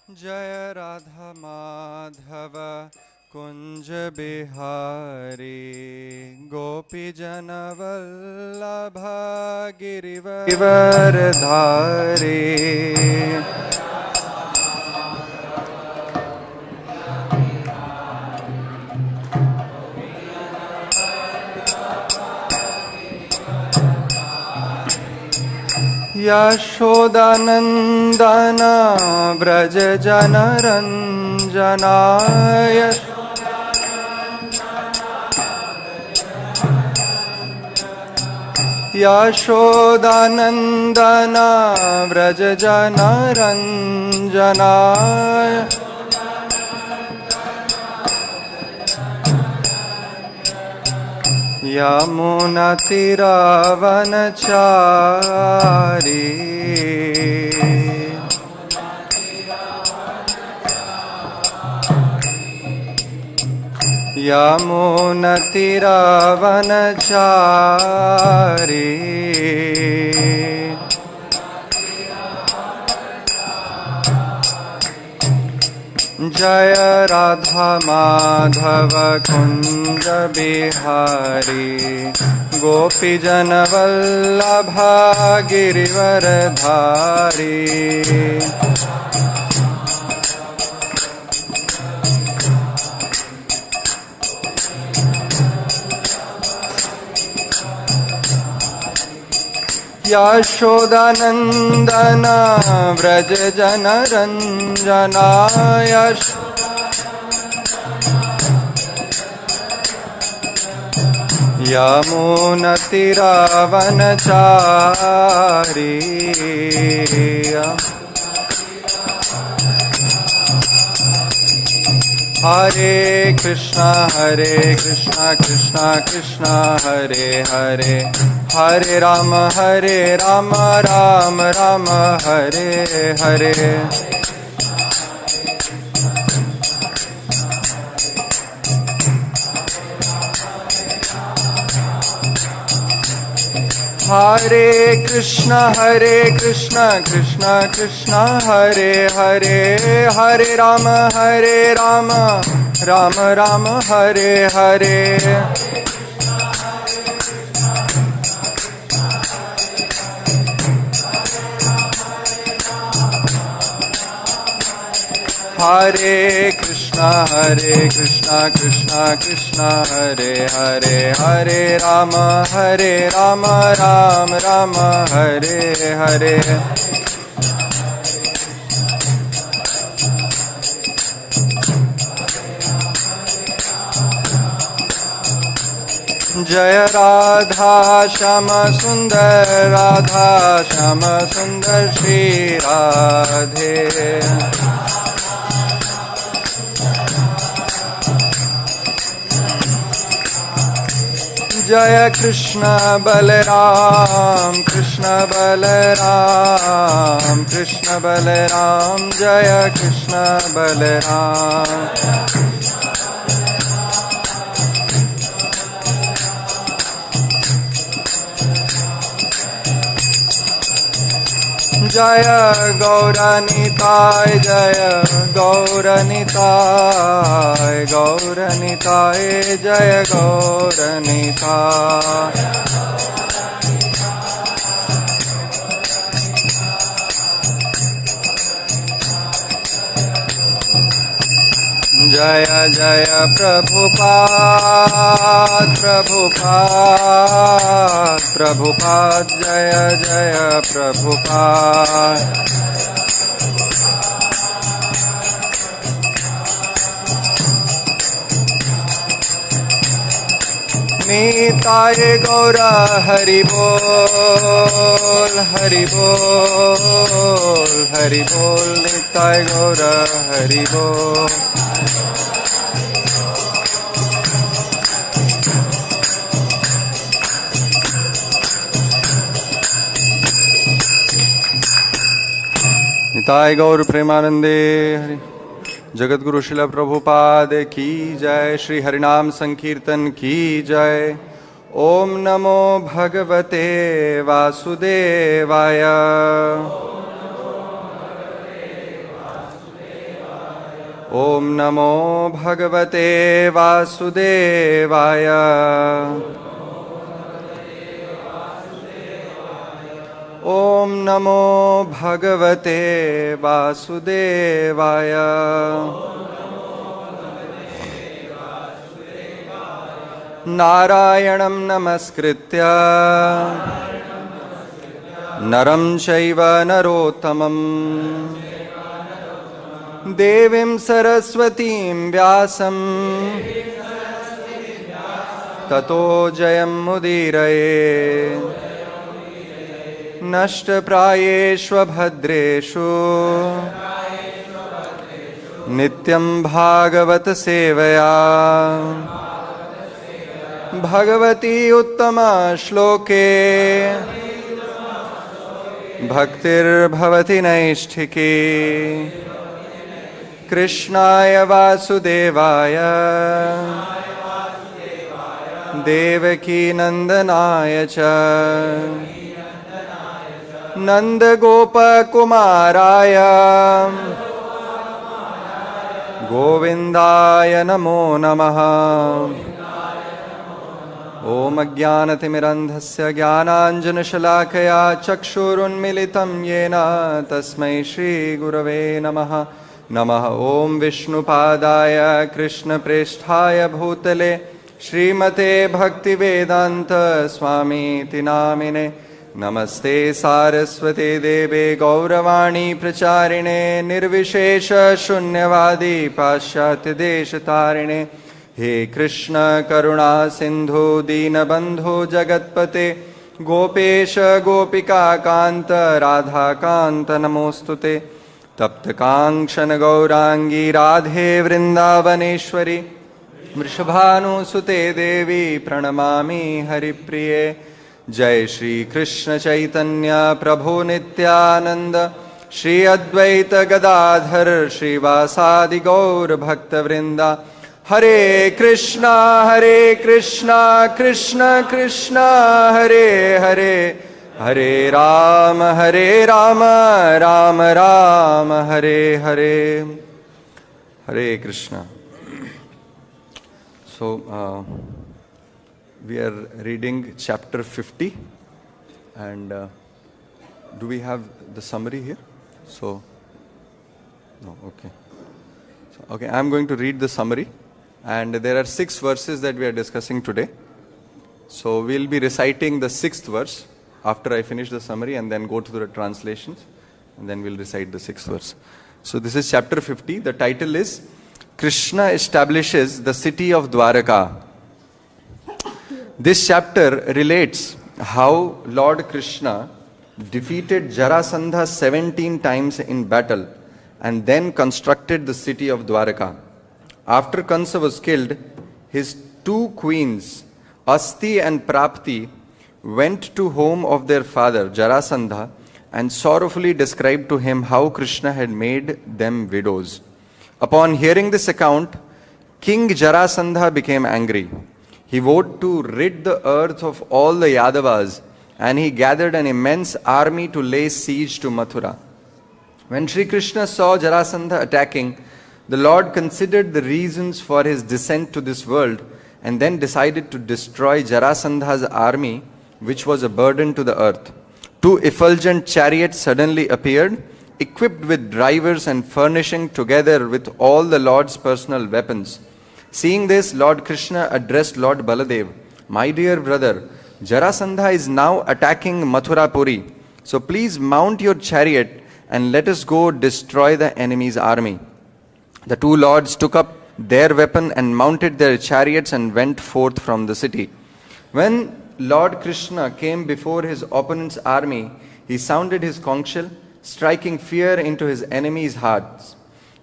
जय राधा माधव कुंज बिहारी गोपी जन वल्लभ गिरिवरधारी। यशोदानंदन व्रज जनरंजनाय यशोदानंदन व्रज जनरंजनाय यमुनातीरावनचारी यमुनातीरावनचारी। जय राधा माधव कुंज बिहारी गोपी जन वल्लभ गिरिवरधारी। यशोदानंदन व्रज जनरंजनाय यमुनातीरावनचारी। हरे कृष्णा कृष्णा कृष्णा हरे हरे हरे राम राम राम हरे हरे। हरे कृष्णा कृष्णा कृष्णा हरे हरे हरे राम राम राम हरे हरे। हरे कृष्णा कृष्णा कृष्णा हरे हरे हरे राम राम राम हरे हरे। जय राधा श्याम सुंदर श्री राधे। जय कृष्ण बलराम जय कृष्ण बलराम। जय गौरनिताय जय गौरनिताय। जय जय प्रभुपाद जय जय प्रभुपाद। निताय गौर हरि बोल निताय गौर हरि बोल। निताय गौर प्रेमानंदे हरि। जगतगुरु श्रील प्रभुपाद की जय। श्री हरिनाम संकीर्तन की जय। ओम नमो भगवते वासुदेवाय। Om Namo Bhagavate Vasudevaya. Om Namo Bhagavate Vasudevaya. Narayanam Namaskritya Naram Chaiva Narottamam Devim Saraswatim Vyasam Tato Jayam Mudiraye Nashta Prayeshva Bhadreshu Nityam Bhagavata Sevaya Bhagavati Uttama Shloke Bhaktir Bhavati Naishtiki Kṛṣṇāya Vasudevaya Devaki Nandanaya Cha Nanda Gopa Kumaraya Govindaya Namo Namaha. Om Ajnānatimirandhasya Jnānāñjana-śalākaya Chakshurunmilitam Yena Tasmai Shri Gurave Namaha. Namaha Om Vishnupadaya Krishna Preshthaya Bhutale Srimate Bhaktivedanta Swami Tinamine. Namaste Saraswate Deve Gauravani Pracharine Nirvishesha Shunyavadi Paśyatya Deshatarine. He Krishna Karuna Sindhu Deenabandhu Jagatpate Gopesha Gopika Kanta Radha Kanta Namostute Tapta Kankshana Gaurangi Radhe Vrindavaneshwari Vrishabhanu Sute Devi Pranamami Haripriye. Jai Shri Krishna Chaitanya Prabhu Nityananda Shri Advaita Gadadhar Shri Vasadi Gaur Bhakta Vrinda. Hare Krishna, Krishna Krishna, Hare Hare, Hare Rama, Rama Rama, Hare Hare. Hare Krishna. So, we are reading chapter 50, and do we have the summary here? So, no, okay. So, okay, I am going to read the summary. And there are 6 verses that we are discussing today. So we'll be reciting the 6th verse after I finish the summary, and then go to the translations, and then we'll recite the 6th verse. So this is chapter 50. The title is Kṛṣṇa establishes the city of Dwaraka. This chapter relates how Lord Kṛṣṇa defeated Jarāsandha 17 times in battle and then constructed the city of Dwaraka. After Kṛṣṇa was killed, his 2 queens, Asti and Prapti, went to home of their father, Jarāsandha, and sorrowfully described to him how Kṛṣṇa had made them widows. Upon hearing this account, King Jarāsandha became angry. He vowed to rid the earth of all the Yadavas, and he gathered an immense army to lay siege to Mathurā. When Sri Kṛṣṇa saw Jarāsandha attacking, the Lord considered the reasons for his descent to this world and then decided to destroy Jarāsandha's army, which was a burden to the earth. 2 effulgent chariots suddenly appeared, equipped with drivers and furnishing together with all the Lord's personal weapons. Seeing this, Lord Kṛṣṇa addressed Lord Baladev, "My dear brother, Jarāsandha is now attacking Mathurā Puri. So please mount your chariot and let us go destroy the enemy's army." The 2 lords took up their weapon and mounted their chariots and went forth from the city. When Lord Kṛṣṇa came before his opponent's army, he sounded his conch shell, striking fear into his enemies' hearts.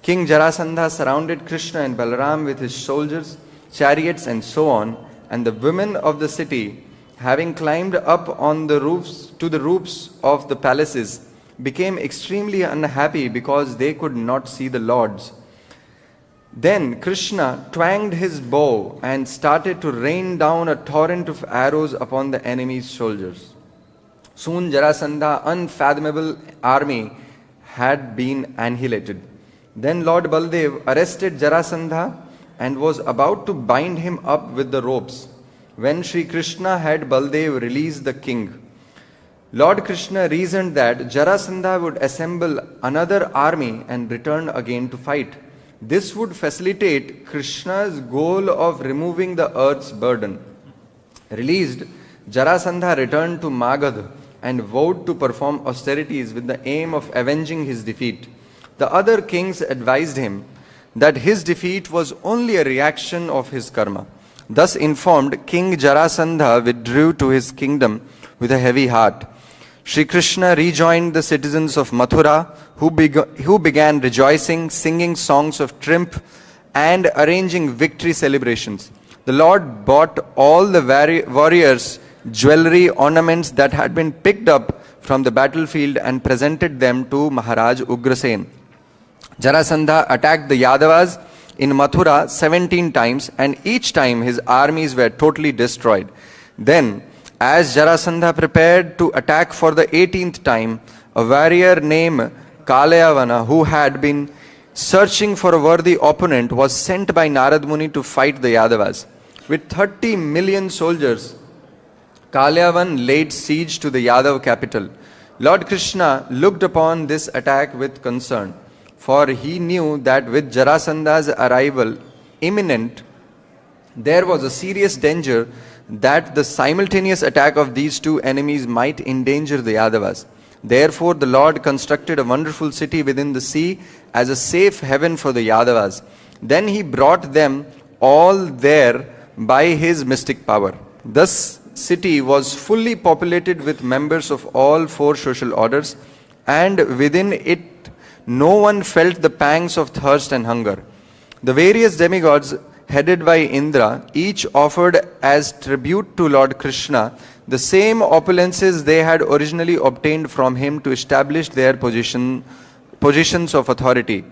King Jarāsandha surrounded Kṛṣṇa and Balaram with his soldiers, chariots, and so on, and the women of the city, having climbed up on the roofs to the roofs of the palaces, became extremely unhappy because they could not see the lords. Then Kṛṣṇa twanged his bow and started to rain down a torrent of arrows upon the enemy's soldiers. Soon Jarāsandha's unfathomable army had been annihilated. Then Lord Baldev arrested Jarāsandha and was about to bind him up with the ropes when Sri Kṛṣṇa had Baldev release the king. Lord Kṛṣṇa reasoned that Jarāsandha would assemble another army and return again to fight. This would facilitate Kṛṣṇa's goal of removing the earth's burden. Released, Jarāsandha returned to Magadha and vowed to perform austerities with the aim of avenging his defeat. The other kings advised him that his defeat was only a reaction of his karma. Thus informed, King Jarāsandha withdrew to his kingdom with a heavy heart. Sri Kṛṣṇa rejoined the citizens of Mathurā, who began rejoicing, singing songs of triumph and arranging victory celebrations. The Lord bought all the warriors' jewelry, ornaments that had been picked up from the battlefield and presented them to Maharaj Ugrasen. Jarāsandha attacked the Yadavas in Mathurā 17 times, and each time his armies were totally destroyed. Then, as Jarāsandha prepared to attack for the 18th time, a warrior named kāla, who had been searching for a worthy opponent, was sent by Narad Muni to fight the Yadavas. With 30 million soldiers, Kāla laid siege to the Yadav capital. Lord Kṛṣṇa looked upon this attack with concern, for he knew that with Jarāsandha's arrival imminent, there was a serious danger that the simultaneous attack of these two enemies might endanger the Yadavas. Therefore, the Lord constructed a wonderful city within the sea as a safe haven for the Yadavas. Then he brought them all there by his mystic power. This city was fully populated with members of all four social orders, and within it no one felt the pangs of thirst and hunger. The various demigods headed by Indra each offered as tribute to Lord Kṛṣṇa the same opulences they had originally obtained from him to establish their positions of authority.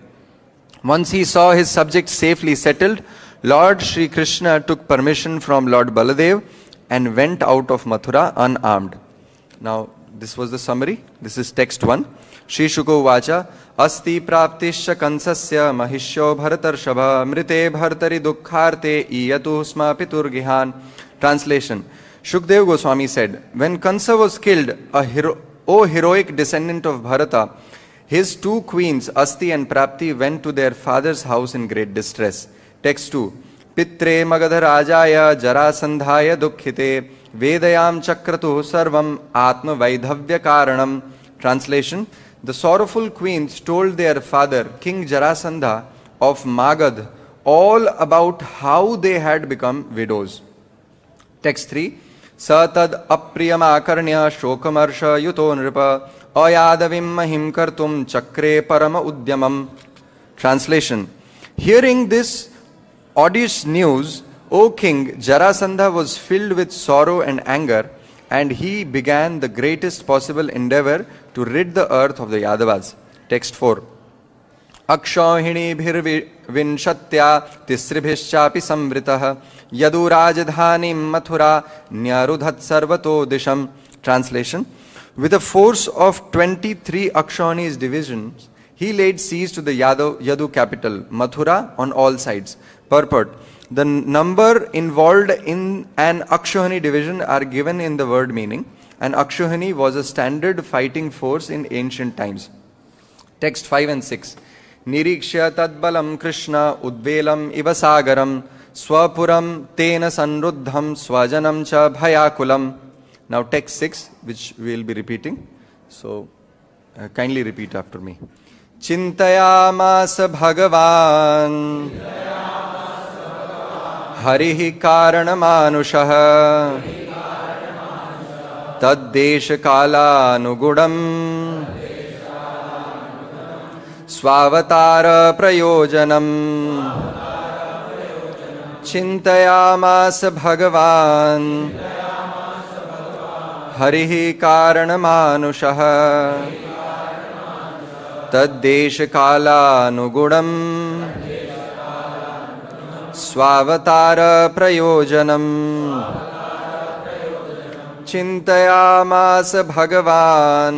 Once he saw his subjects safely settled, Lord Sri Kṛṣṇa took permission from Lord Baladev and went out of Mathura unarmed. Now, this was the summary. This is text 1. Shri Shuko Vacha Asti praptisya kansasya mahishyo bharatarshabha mrite bhartari dukkharte iyatu sma piturgihan. Translation. Shukdev Goswami said, when Kansa was killed, O heroic descendant of Bharata, his two queens, Asti and Prapti, went to their father's house in great distress. Text 2. Pitre Magadha Rajaya Jarāsandhaya Dukkhite Vedayam Chakratu Sarvam Atma Vaidhavya Kāraṇam. Translation. The sorrowful queens told their father, King Jarāsandha of Magadha, all about how they had become widows. Text 3. Sa tad apriyam akarnya shokamarsha yuto nripa ayadavim mahim kartum chakre parama udyamam. Translation. Hearing this odious news, O king, Jarāsandha was filled with sorrow and anger, and he began the greatest possible endeavor to rid the earth of the Yadavas. Text 4. Akshauhini bhir vinshatya tisribhishchapi samvritaha yadu rajdhanim mathura nyarudhat sarvato disham. Translation. With a force of 23 Akshauhini's divisions, he laid siege to the Yadu capital, Mathura, on all sides. Purport. The number involved in an Akshauhini division are given in the word meaning. An Akshauhini was a standard fighting force in ancient times. Text 5 and 6. Nirīkṣya tad-balaṁ kṛṣṇa udvelam iva sāgaram sva-puraṁ tena saṁruddhaṁ sva-janam cha bhayākulam. Now text 6, which we will be repeating. So kindly repeat after me. Cintayām bhagavān hariḥ kāraṇa-mānuṣaḥ tad-deśa-kālānuguṇaṁ sva-avatāra-prayojanam cintayām bhagavān hariḥ kāraṇa-mānuṣaḥ tad-deśa-kālānuguṇaṁ sva-avatāra-prayojanam cintayām bhagavān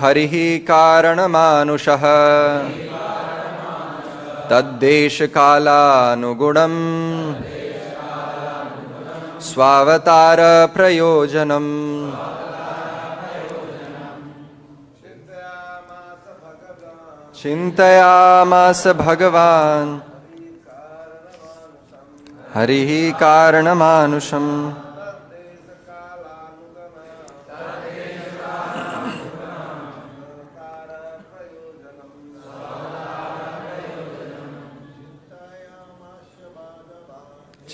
hariḥ kāraṇa-mānuṣaḥ tad-deśa-kālānuguṇaṁ sva-avatāra-prayojanam cintayāmasa bhagavān hariḥ kāraṇa-mānuṣaḥ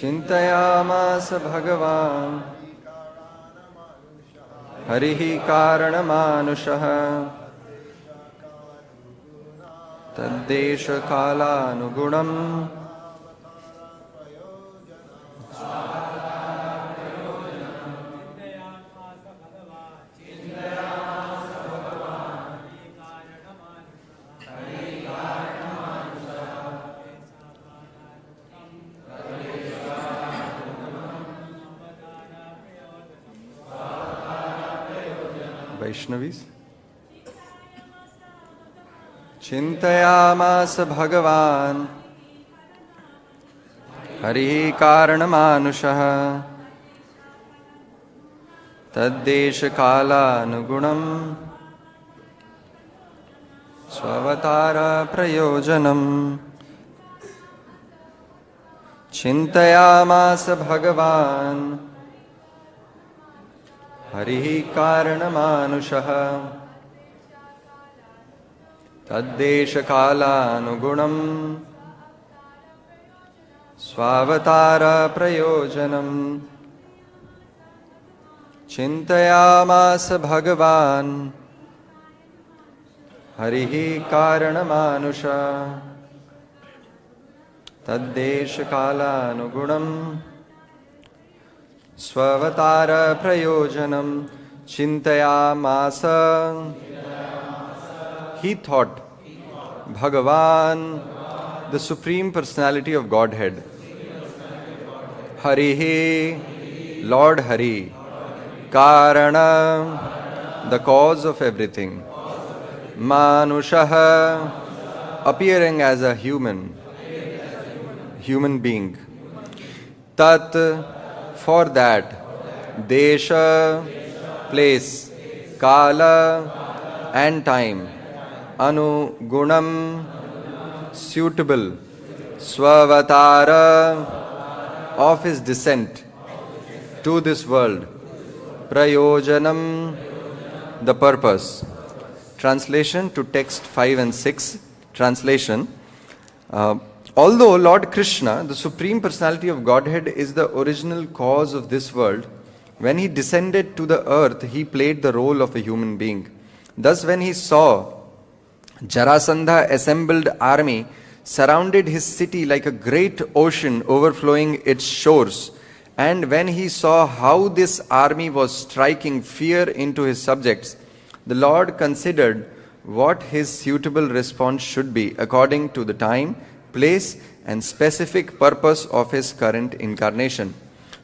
cintayāmasa bhagavān hariḥ kāraṇa-mānuṣaḥ tad-deśa-kālānuguṇaṁ Vaishnavis. Cintayāmasa bhagavān hariḥ kāraṇa-mānuṣaḥ tad-deśa-kālānuguṇaṁ sva-avatāra-prayojanam cintayāmasa bhagavān hariḥ kāraṇa-mānuṣaḥ tad-deśa-kālānuguṇaṁ sva-avatāra-prayojanam cintayāmasa bhagavān hariḥ kāraṇa-mānuṣaḥ tad-deśa-kālānuguṇaṁ sva-avatāra-prayojanam cintayāmasa. He thought, Bhagavan, the Supreme Personality of Godhead. Hariḥ, Lord Hari. Kāraṇa, the cause of everything. Mānuṣaḥ, appearing as a human being. Tat, for that. Desha, place. Kāla, and time. Anuguṇam, suitable. Sva-avatāra, of his descent to this world. Prayojanam, the purpose. Translation to text 5 and 6. Translation. Although Lord Kṛṣṇa, the Supreme Personality of Godhead, is the original cause of this world, when he descended to the earth, he played the role of a human being. Thus, when he saw Jarāsandha assembled army surrounded his city like a great ocean overflowing its shores, and when he saw how this army was striking fear into his subjects, the Lord considered what his suitable response should be according to the time, place, and specific purpose of his current incarnation.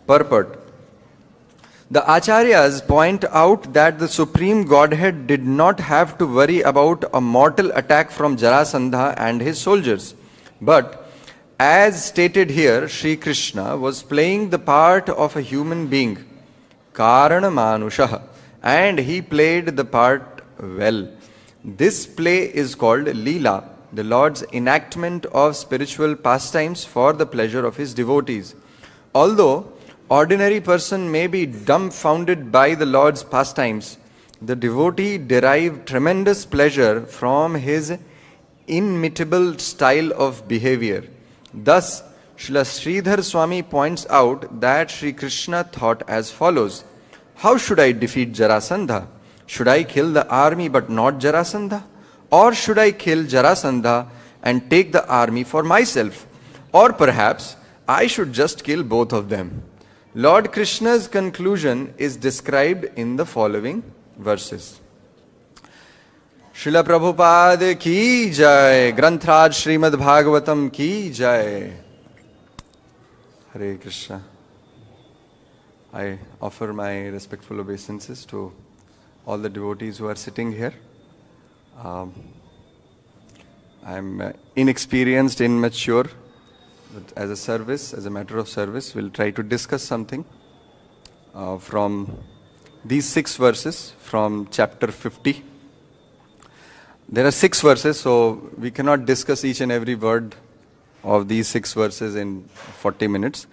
Purport. The Acharyas point out that the Supreme Godhead did not have to worry about a mortal attack from Jarāsandha and his soldiers. But, as stated here, Sri Kṛṣṇa was playing the part of a human being, kāraṇa-mānuṣaḥ, and he played the part well. This play is called Leela, the Lord's enactment of spiritual pastimes for the pleasure of his devotees. Although ordinary person may be dumbfounded by the Lord's pastimes, the devotee derives tremendous pleasure from his inimitable style of behavior. Thus, Srila Sridhar Swami points out that Sri Kṛṣṇa thought as follows: how should I defeat Jarāsandha? Should I kill the army but not Jarāsandha? Or should I kill Jarāsandha and take the army for myself? Or perhaps I should just kill both of them. Lord Kṛṣṇa's conclusion is described in the following verses. Srila Prabhupada ki jai, Grantraj Srimad Bhagavatam ki jai. Hare Krishna. I offer my respectful obeisances to all the devotees who are sitting here I'm inexperienced, immature, but as a matter of service, we'll try to discuss something from these 6 verses from chapter 50. There are 6 verses, so we cannot discuss each and every word of these 6 verses in 40 minutes.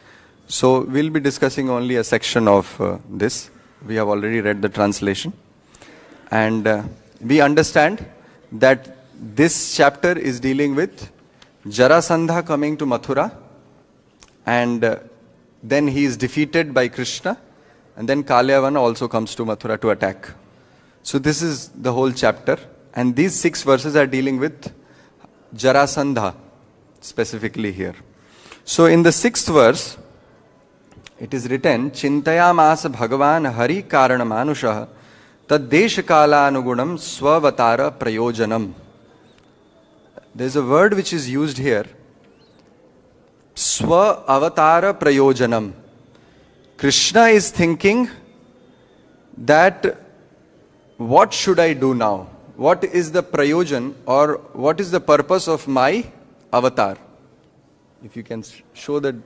So we'll be discussing only a section of this. We have already read the translation. And we understand that this chapter is dealing with Jarāsandha coming to Mathurā, and then he is defeated by Kṛṣṇa, and then kāla also comes to Mathurā to attack. So this is the whole chapter, and these 6 verses are dealing with Jarāsandha specifically here. So in the 6th verse, it is written, cintayām bhagavān hariḥ kāraṇa-mānuṣaḥ tad-deśa-kālānuguṇaṁ sva-avatāra-prayojanam. There is a word which is used here, sva-avatāra-prayojanam. Kṛṣṇa is thinking that what should I do now? What is the prayojan, or what is the purpose of my avatar? If you can show the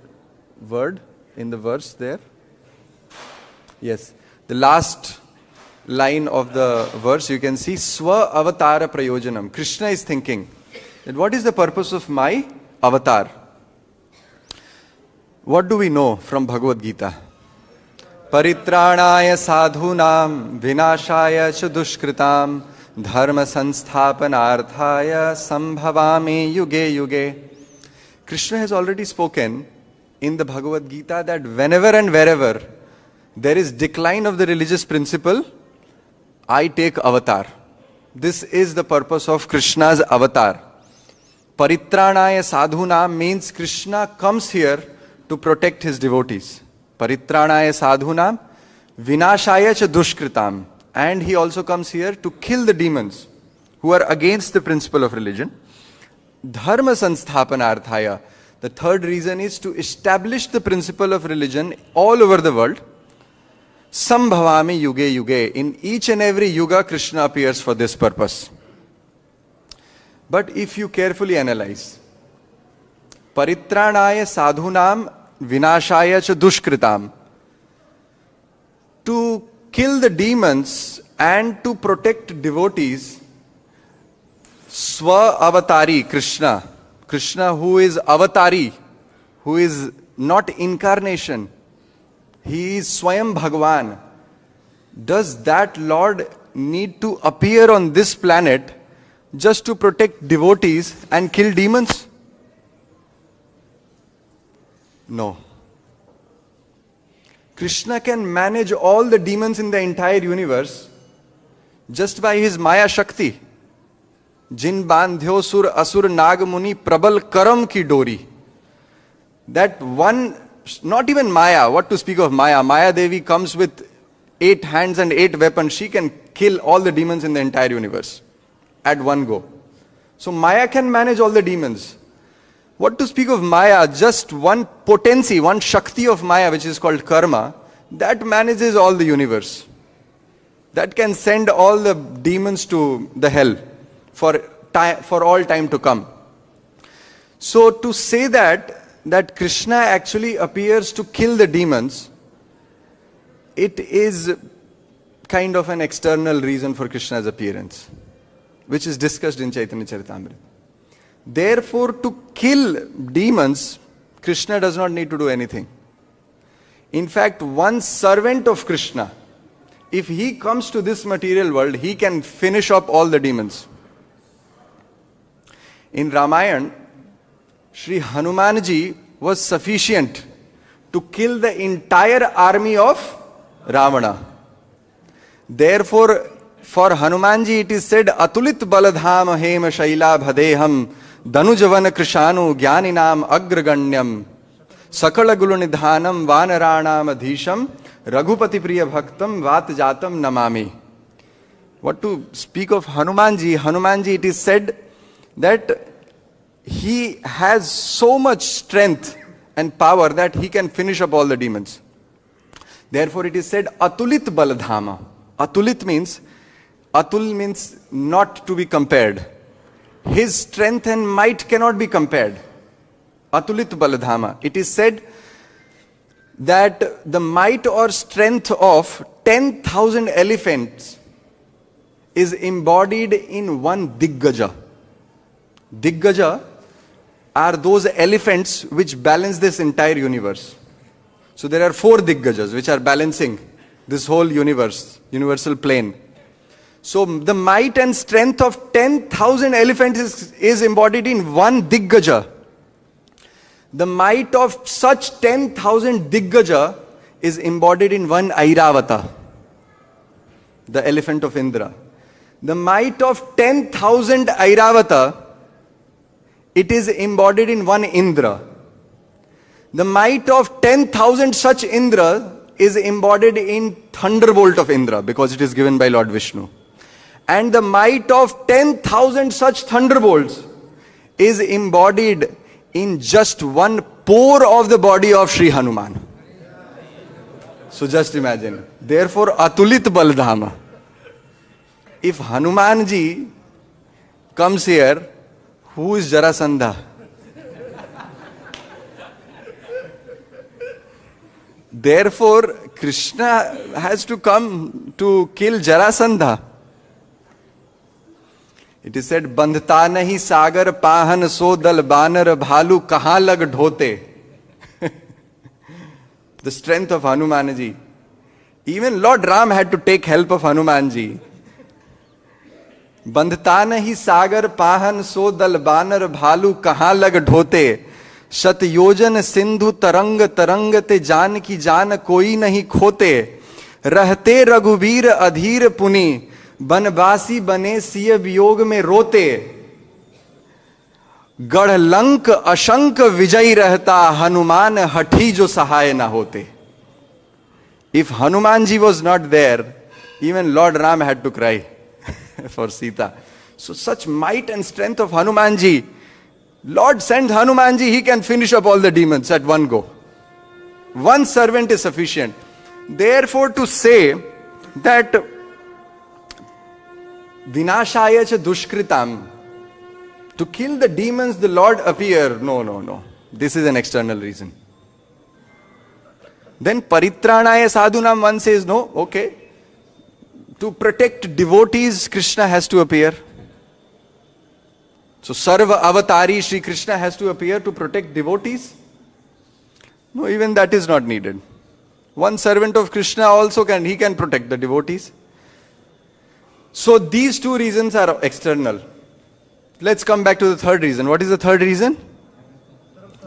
word in the verse there. Yes, the last line of the verse you can see sva-avatāra-prayojanam. Kṛṣṇa is thinking that what is the purpose of my avatar? What do we know from Bhagavad Gita? Paritrāṇāya sadhūnām vināṣāya ca duṣkritāṁ dharma sansthapanārthāya sambhavāmi yuge yuge. Kṛṣṇa has already spoken in the Bhagavad Gita that whenever and wherever there is decline of the religious principle, I take avatar. This is the purpose of Kṛṣṇa's avatar. Paritrāṇāya sadhūnām means Kṛṣṇa comes here to protect his devotees. Paritrāṇāya sadhūnām vināṣāya ca duṣkritāṁ. And he also comes here to kill the demons who are against the principle of religion. Dharma sansthapanārthāya. The third reason is to establish the principle of religion all over the world. Sambhavami yuge yuge. In each and every yuga, Kṛṣṇa appears for this purpose. But if you carefully analyze, Paritrāṇāya sadhūnām vināṣāya ca duṣkritāṁ. To kill the demons and to protect devotees, sva-avatari Kṛṣṇa. Kṛṣṇa, who is avatari, who is not incarnation, he is Swayam Bhagavān. Does that Lord need to appear on this planet just to protect devotees and kill demons? No. Kṛṣṇa can manage all the demons in the entire universe just by his Maya Shakti. Jin bandhyo sur asur nag muni prabal karam ki dori. That one, not even Maya, what to speak of Maya? Maya Devi comes with 8 hands and 8 weapons. She can kill all the demons in the entire universe at one go. So Maya can manage all the demons. What to speak of Maya? Just one potency, one Shakti of Maya, which is called karma, that manages all the universe. That can send all the demons to the hell for all time to come. So to say that Kṛṣṇa actually appears to kill the demons, it is kind of an external reason for Kṛṣṇa's appearance, which is discussed in Chaitanya Charitamrita. Therefore, to kill demons, Kṛṣṇa does not need to do anything. In fact, one servant of Kṛṣṇa, if he comes to this material world, he can finish up all the demons. In Ramayana, Sri Hanumanji was sufficient to kill the entire army of Ravana. Therefore, for Hanumanji it is said, Atulit baladham hema shaila bhadeham danujavan krishanu jnaninam agraganyam sakala gulunidhanam vanaranam adhisham raghupati priya bhaktam vatjatam namami. What to speak of Hanumanji? Hanumanji, it is said that he has so much strength and power that he can finish up all the demons. Therefore it is said Atulit baladhama. Atulit means Atul means not to be compared. His strength and might cannot be compared. Atulit baladhama. It is said that the might or strength of 10,000 elephants is embodied in one diggaja. Diggaja are those elephants which balance this entire universe. So there are 4 diggajas which are balancing this whole universe, universal plane. So the might and strength of 10,000 elephants is embodied in one diggaja. The might of such 10,000 diggaja is embodied in one Airavata, the elephant of Indra. The might of 10,000 Airavata, it is embodied in one Indra. The might of 10,000 such Indra is embodied in thunderbolt of Indra, because it is given by Lord Vishnu. And the might of 10,000 such thunderbolts is embodied in just one pore of the body of Sri Hanuman. So just imagine. Therefore, Atulit Baladhama. If Hanumanji comes here, who is Jarāsandha? Therefore, Kṛṣṇa has to come to kill Jarāsandha. It is said, bandhta nahi sāgar pāhan so dal bānar bhālu kahan lag dhote. The strength of Hanumanji. Even Lord Ram had to take help of Hanumanji. Bandhta nahi sāgar pāhan so dal bānar bhālu kahan lag dhote. शत योजन सिंधु तरंग तरंग ते जान की जान कोई नहीं खोते. रहते रघुबीर अधीर पुनि बनवासी बने सिय वियोग में रोते. गढ़ लंक अशंक विजयी रहता हनुमान हठी जो सहाय न होते. If Hanumanji was not there, even Lord Ram had to cry for Sita. So such might and strength of Hanumanji. Lord sends Hanumanji, he can finish up all the demons at one go. One servant is sufficient. Therefore, to say that vinashaya cha dushkritam, to kill the demons, the Lord appear. No. This is an external reason. Then paritranaya sadhunam, one says no, okay. To protect devotees, Kṛṣṇa has to appear. So sva-avatari Sri Kṛṣṇa has to appear to protect devotees? No, even that is not needed. One servant of Kṛṣṇa also can protect the devotees. So these 2 reasons are external. Let's come back to the third reason. What is the third reason?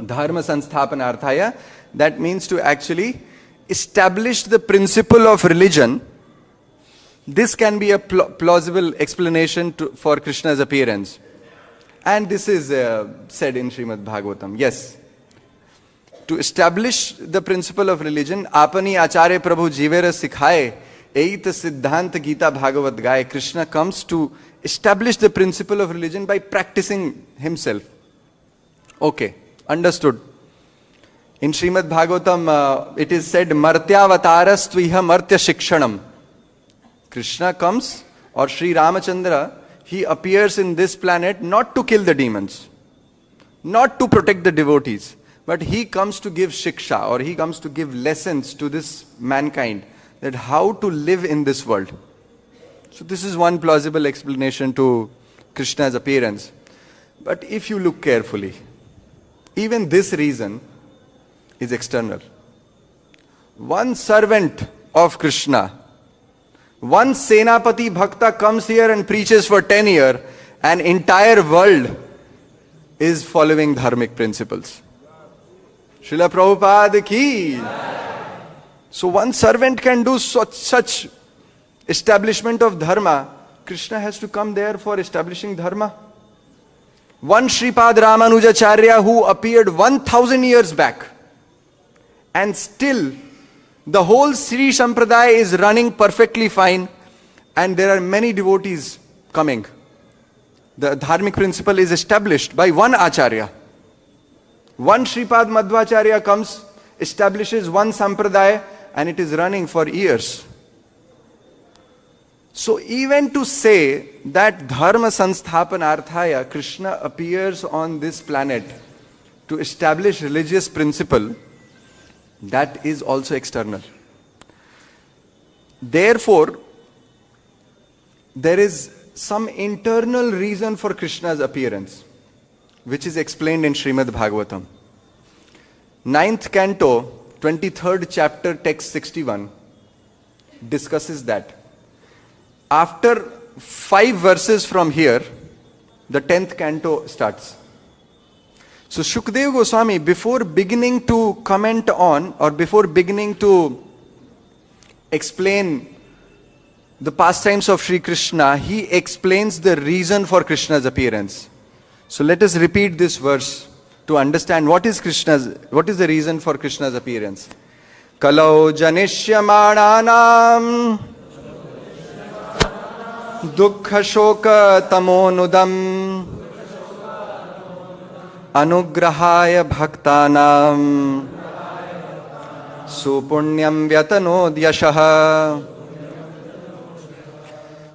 Dharma sansthapanarthaya. That means to actually establish the principle of religion. This can be a plausible explanation for Kṛṣṇa's appearance. And this is said in Srimad Bhagavatam. Yes. To establish the principle of religion, apani acharya prabhu jivera sikhaye, eit siddhant gita bhagavat gaye. Kṛṣṇa comes to establish the principle of religion by practicing himself. Okay, understood. In Srimad Bhagavatam, it is said, martyavataras tviha martya shikshanam. Kṛṣṇa comes, or Sri Ramachandra, he appears in this planet not to kill the demons, not to protect the devotees, but he comes to give shiksha, or he comes to give lessons to this mankind, that how to live in this world. So this is one plausible explanation to Kṛṣṇa's appearance. But if you look carefully, even this reason is external. One servant of Kṛṣṇa, one Senapati Bhakta comes here and preaches for 10 years, an entire world is following dharmic principles. Srila Prabhupada ki. So one servant can do such establishment of dharma. Kṛṣṇa has to come there for establishing dharma. One Sripad Ramanujacharya who appeared 1000 years back, and still the whole Sri Sampradaya is running perfectly fine, and there are many devotees coming. The dharmic principle is established by one Acharya. One Sripad Madhvacharya comes, establishes one Sampradaya, and it is running for years. So even to say that dharma sansthapanarthaya Kṛṣṇa appears on this planet to establish religious principle, that is also external. Therefore, there is some internal reason for Kṛṣṇa's appearance, which is explained in Srimad Bhagavatam. 9th canto, 23rd chapter, text 61, discusses that. After 5 verses from here, the 10th canto starts. So Shukdev Goswami, before beginning to comment on, or before beginning to explain the pastimes of Sri Kṛṣṇa, he explains the reason for Kṛṣṇa's appearance. So let us repeat this verse to understand what is the reason for Kṛṣṇa's appearance. Kalau janishyamānānām dukkha shoka tamonudam anugrahaya bhaktānām supunyam vyatanodyaṣah.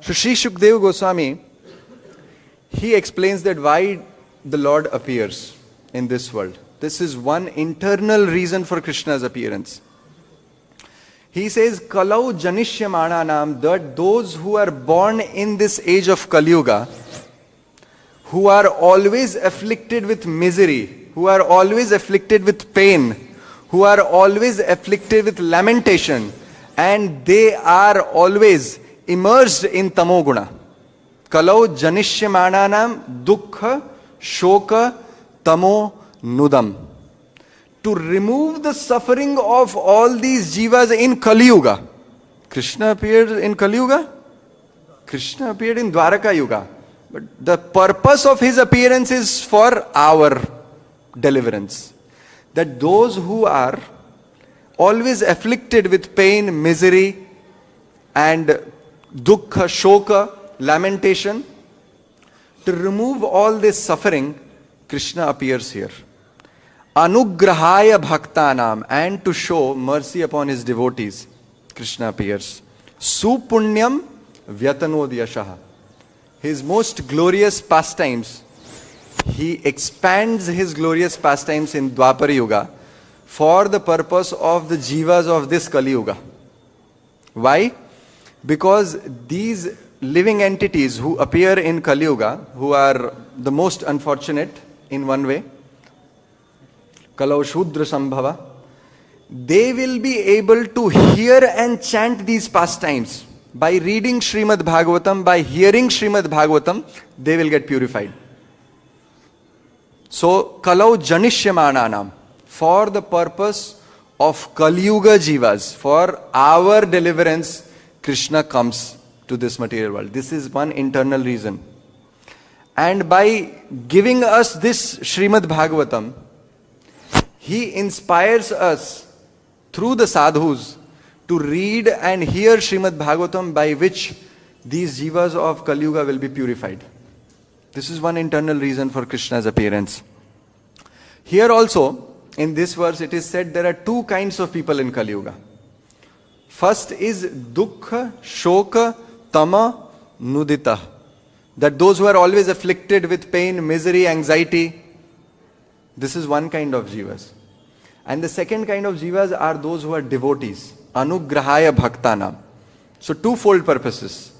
So Sri Shukdev Goswami, he explains that why the Lord appears in this world. This is one internal reason for Kṛṣṇa's appearance. He says, Kalau janishyamānānām, that those who are born in this age of Kali Yuga, who are always afflicted with misery, who are always afflicted with pain, who are always afflicted with lamentation, and they are always immersed in tamoguna. Kalau janishyamānānām dukkha shoka tamo nudam. To remove the suffering of all these jivas in Kali Yuga. Kṛṣṇa appeared in Kali Yuga? Kṛṣṇa appeared in Dwaraka Yuga. But the purpose of his appearance is for our deliverance. That those who are always afflicted with pain, misery, and dukkha, shoka, lamentation, to remove all this suffering, Kṛṣṇa appears here. Anugrahaya bhaktānām, and to show mercy upon his devotees, Kṛṣṇa appears. Supunyam vyatanodyaṣah. His most glorious pastimes, he expands his glorious pastimes in Dwapara Yuga for the purpose of the jivas of this Kali Yuga. Why? Because these living entities who appear in Kali Yuga, who are the most unfortunate in one way, Kalau Shudra Sambhava, they will be able to hear and chant these pastimes. By reading Srimad Bhagavatam, by hearing Srimad Bhagavatam, they will get purified. So, Kalau janishyamānānām, for the purpose of Kali Yuga jivas, for our deliverance, Kṛṣṇa comes to this material world. This is one internal reason. And by giving us this Srimad Bhagavatam, he inspires us through the sadhus to read and hear Srimad Bhagavatam, by which these jivas of Kali Yuga will be purified. This is one internal reason for Kṛṣṇa's appearance. Here also, in this verse, it is said there are 2 kinds of people in Kali Yuga. First is dukkha, shoka, tama, nudita. That those who are always afflicted with pain, misery, anxiety, this is one kind of jivas. And the second kind of jivas are those who are devotees. Anugrahaya bhaktānām. So twofold purposes.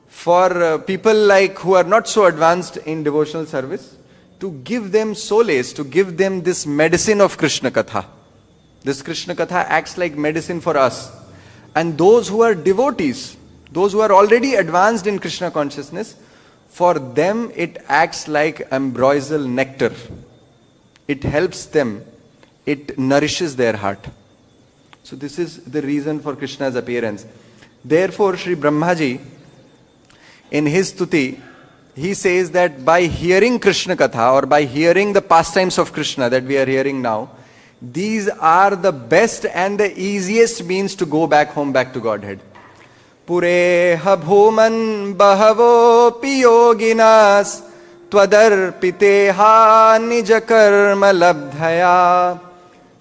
For people like who are not so advanced in devotional service, to give them solace, to give them this medicine of Kṛṣṇa Katha. This Kṛṣṇa Katha acts like medicine for us. And those who are devotees, those who are already advanced in Kṛṣṇa consciousness, for them it acts like ambrosial nectar. It helps them. It nourishes their heart. So this is the reason for Kṛṣṇa's appearance. Therefore, Sri Brahmaji, in his stuti, he says that by hearing Kṛṣṇa Katha, or by hearing the pastimes of Kṛṣṇa that we are hearing now, these are the best and the easiest means to go back home, back to Godhead. Pureha bhuman bahavo piyoginas tvadarpiteha nijakarma labdhaya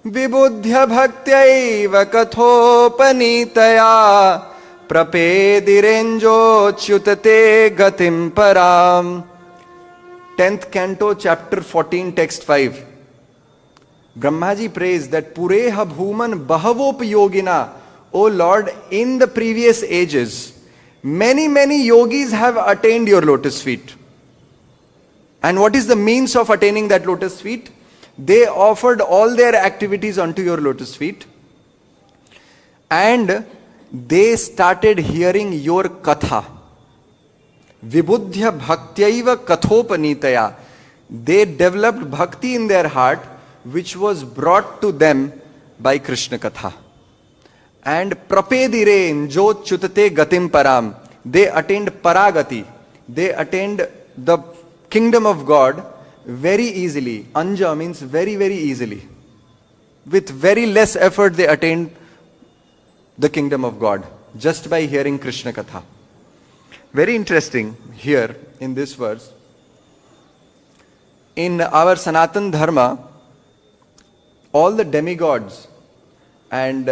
vibuddhya bhaktayaiva kathopanitaya prapedirenjo chyutate gatim param. 10th canto, chapter 14, text 5. Brahmaji prays that pureha bhuman bahavopayogina. O Lord, in the previous ages, many yogis have attained your lotus feet. And what is the means of attaining that lotus feet? They offered all their activities onto your lotus feet. And they started hearing your katha. Vibudhya bhaktyayiva kathopanitaya. They developed bhakti in their heart, which was brought to them by Kṛṣṇa katha. And prapedire injo chutate gatim param. They attained paragati. They attained the kingdom of God very easily. Anja means very easily. With very less effort they attained the kingdom of God just by hearing Kṛṣṇa katha. Very interesting here in this verse. In our Sanatan Dharma, all the demigods and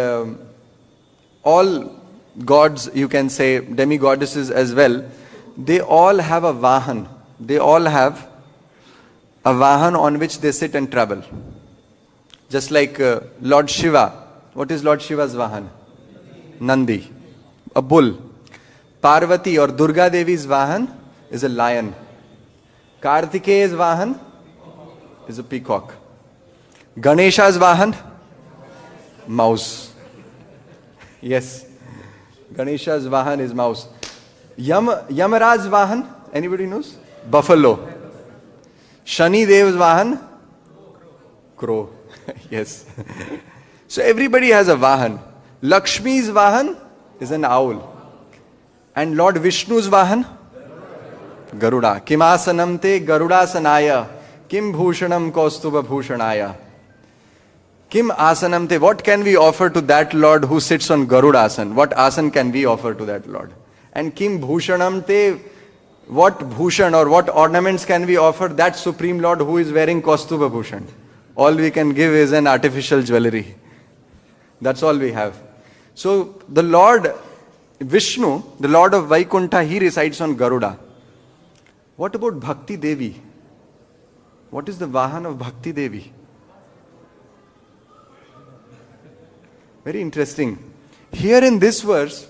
all gods, you can say demigoddesses as well, they all have a vahan. They all have a vahan on which they sit and travel. Just like Lord Shiva. What is Lord Shiva's vahan? Nandi, a bull. Parvati or Durga Devi's vahan is a lion. Kartikeya's vahan is a peacock. Ganesha's vahan? Mouse. Yes. Ganesha's vahan is mouse. Yamaraj's vahan? Anybody knows? Buffalo. Shani Dev's vahan? Crow. Yes. So everybody has a vahan. Lakshmi's vahan is an owl. And Lord Vishnu's vahan? Garuda. Kim asanam te garuda sanaya. Kim bhushanam kaustuba bhushanaya. Kim asanam te. What can we offer to that Lord who sits on Garuda asan? What asan can we offer to that Lord? And Kim bhushanam te. What bhushan or what ornaments can we offer that Supreme Lord who is wearing Kaustuba Bhushan? All we can give is an artificial jewelry. That's all we have. So the Lord Vishnu, the Lord of Vaikuntha, he resides on Garuda. What about Bhakti Devi? What is the Vahan of Bhakti Devi? Very interesting. Here in this verse,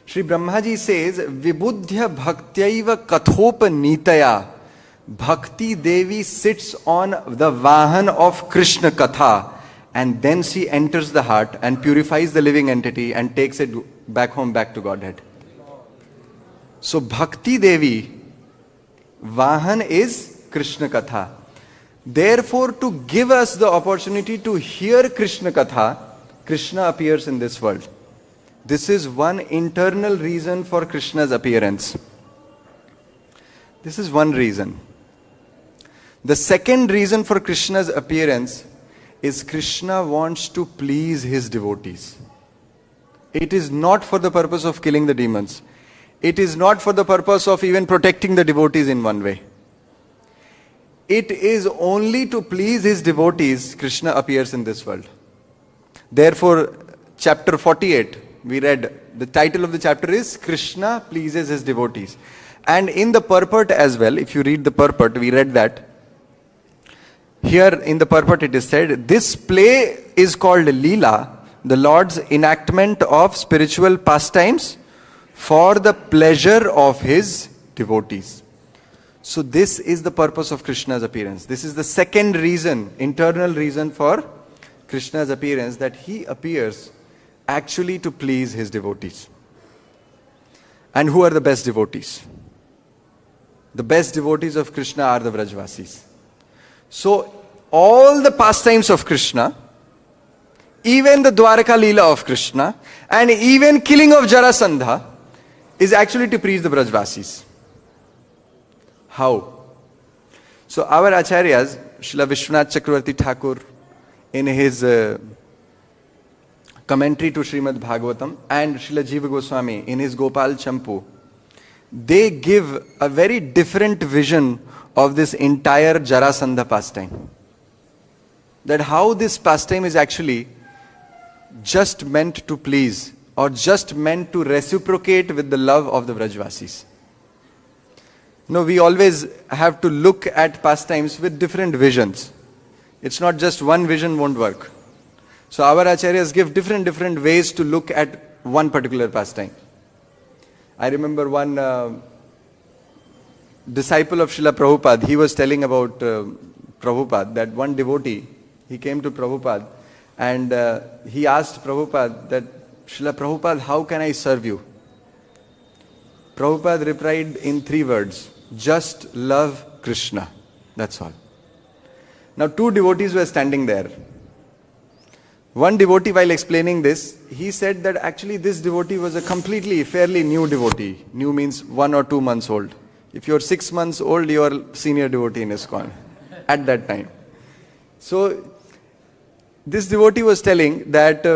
Sri Brahmaji says, Vibudhya bhaktyayiva kathopanitaya. Bhakti Devi sits on the Vahan of Kṛṣṇa katha, and then she enters the heart and purifies the living entity and takes it back home, back to Godhead. So Bhakti Devi, Vahan is Kṛṣṇa katha. Therefore, to give us the opportunity to hear Kṛṣṇa katha, Kṛṣṇa appears in this world. This is one internal reason for Kṛṣṇa's appearance. This is one reason. The second reason for Kṛṣṇa's appearance is Kṛṣṇa wants to please his devotees. It is not for the purpose of killing the demons. It is not for the purpose of even protecting the devotees in one way. It is only to please his devotees Kṛṣṇa appears in this world. Therefore, chapter 48, we read, the title of the chapter is Kṛṣṇa pleases his devotees. And in the purport as well, if you read the purport, we read that. Here in the purport it is said, this play is called Leela, the Lord's enactment of spiritual pastimes for the pleasure of his devotees. So this is the purpose of Kṛṣṇa's appearance. This is the second reason, internal reason for Kṛṣṇa's appearance, that he appears actually to please his devotees. And who are the best devotees? The best devotees of Kṛṣṇa are the Vrajvasis. So all the pastimes of Kṛṣṇa, even the Dwaraka Leela of Kṛṣṇa, and even killing of Jarāsandha is actually to please the Vrajvasis. How? So our Acharyas, Srila Vishwanath Chakravarti Thakur, in his commentary to Srimad Bhagavatam, and Srila Jiva Goswami in his Gopal Champu, they give a very different vision of this entire Jarāsandha pastime. That how this pastime is actually just meant to please or just meant to reciprocate with the love of the Vrajvasis. No, we always have to look at pastimes with different visions. It's not just one vision won't work. So our acharyas give different ways to look at one particular pastime. I remember one disciple of Srila Prabhupada, he was telling about Prabhupada, that one devotee, he came to Prabhupada and he asked Prabhupada that, Srila Prabhupada, how can I serve you? Prabhupada replied in 3 words, just love Kṛṣṇa. That's all. Now 2 devotees were standing there. One devotee, while explaining this, he said that actually this devotee was a fairly new devotee. New means 1 or 2 months old. If you're 6 months old, you are senior devotee in ISKCON at that time. So this devotee was telling that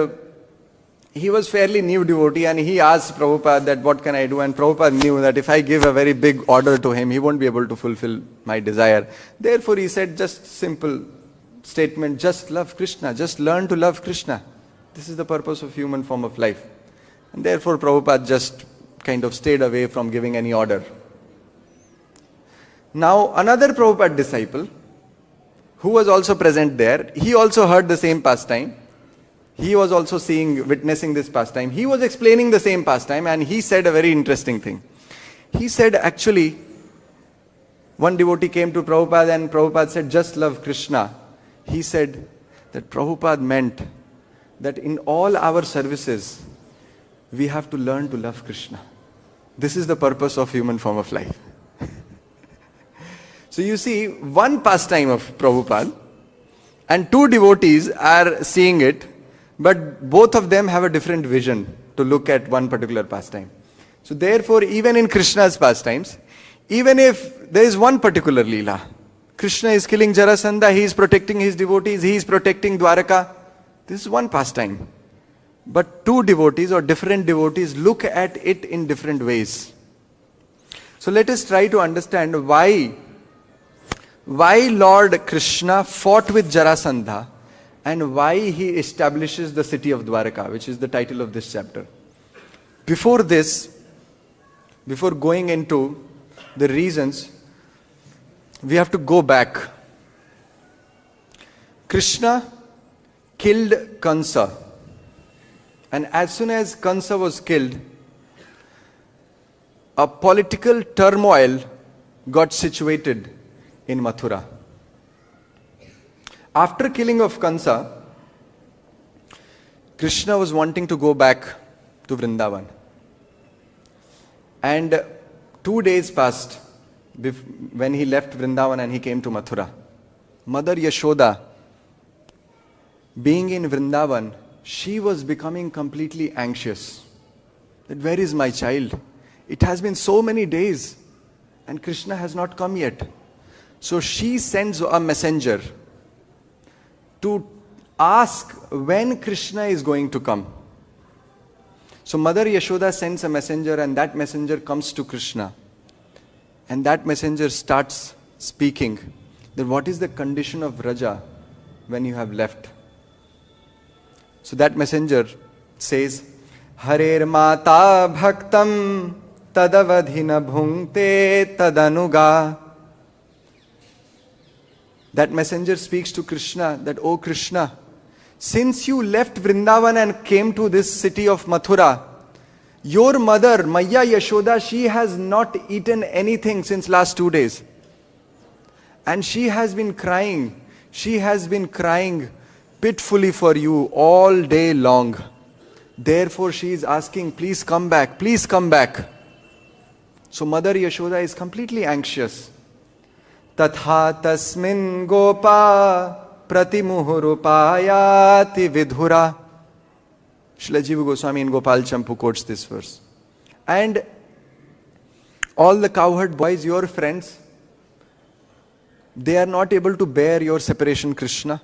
he was fairly new devotee and he asked Prabhupada that what can I do, and Prabhupada knew that if I give a very big order to him, he won't be able to fulfill my desire. Therefore he said just simple statement, just love Kṛṣṇa, just learn to love Kṛṣṇa. This is the purpose of human form of life. And therefore Prabhupada just kind of stayed away from giving any order. Now another Prabhupada disciple, who was also present there, he also heard the same pastime. He was also witnessing this pastime. He was explaining the same pastime and he said a very interesting thing. He said actually, one devotee came to Prabhupada and Prabhupada said, just love Kṛṣṇa. He said that Prabhupada meant that in all our services, we have to learn to love Kṛṣṇa. This is the purpose of human form of life. So you see, one pastime of Prabhupada and 2 devotees are seeing it, but both of them have a different vision to look at one particular pastime. So therefore, even in Kṛṣṇa's pastimes, even if there is one particular Leela, Kṛṣṇa is killing Jarāsandha, he is protecting his devotees, he is protecting Dwaraka. This is one pastime. But 2 devotees or different devotees look at it in different ways. So let us try to understand why Lord Kṛṣṇa fought with Jarāsandha and why he establishes the city of Dwaraka, which is the title of this chapter. Before this, before going into the reasons, we have to go back. Kṛṣṇa killed Kansa, and as soon as Kansa was killed, a political turmoil got situated in Mathurā. After killing of Kansa, Kṛṣṇa was wanting to go back to Vrindavan. And 2 days passed when he left Vrindavan and he came to Mathurā. Mother Yashoda, being in Vrindavan, she was becoming completely anxious. That where is my child? It has been so many days and Kṛṣṇa has not come yet. So she sends a messenger to ask when Kṛṣṇa is going to come. So Mother Yashoda sends a messenger and that messenger comes to Kṛṣṇa. And that messenger starts speaking that what is the condition of Vraja when you have left. So that messenger says, Harer mata bhaktam tadavadhina bhungte tadanuga. That messenger speaks to Kṛṣṇa that, O Kṛṣṇa, since you left Vrindavan and came to this city of Mathurā, your mother, Maya Yashoda, she has not eaten anything since last 2 days. And she has been crying. She has been crying pitifully for you all day long. Therefore she is asking, please come back, please come back. So Mother Yashoda is completely anxious. Tatha tasmin gopa pratimuhurupayati vidhura. Srila Jiva Goswami in Gopal Champu quotes this verse. And all the cowherd boys, your friends, they are not able to bear your separation, Kṛṣṇa.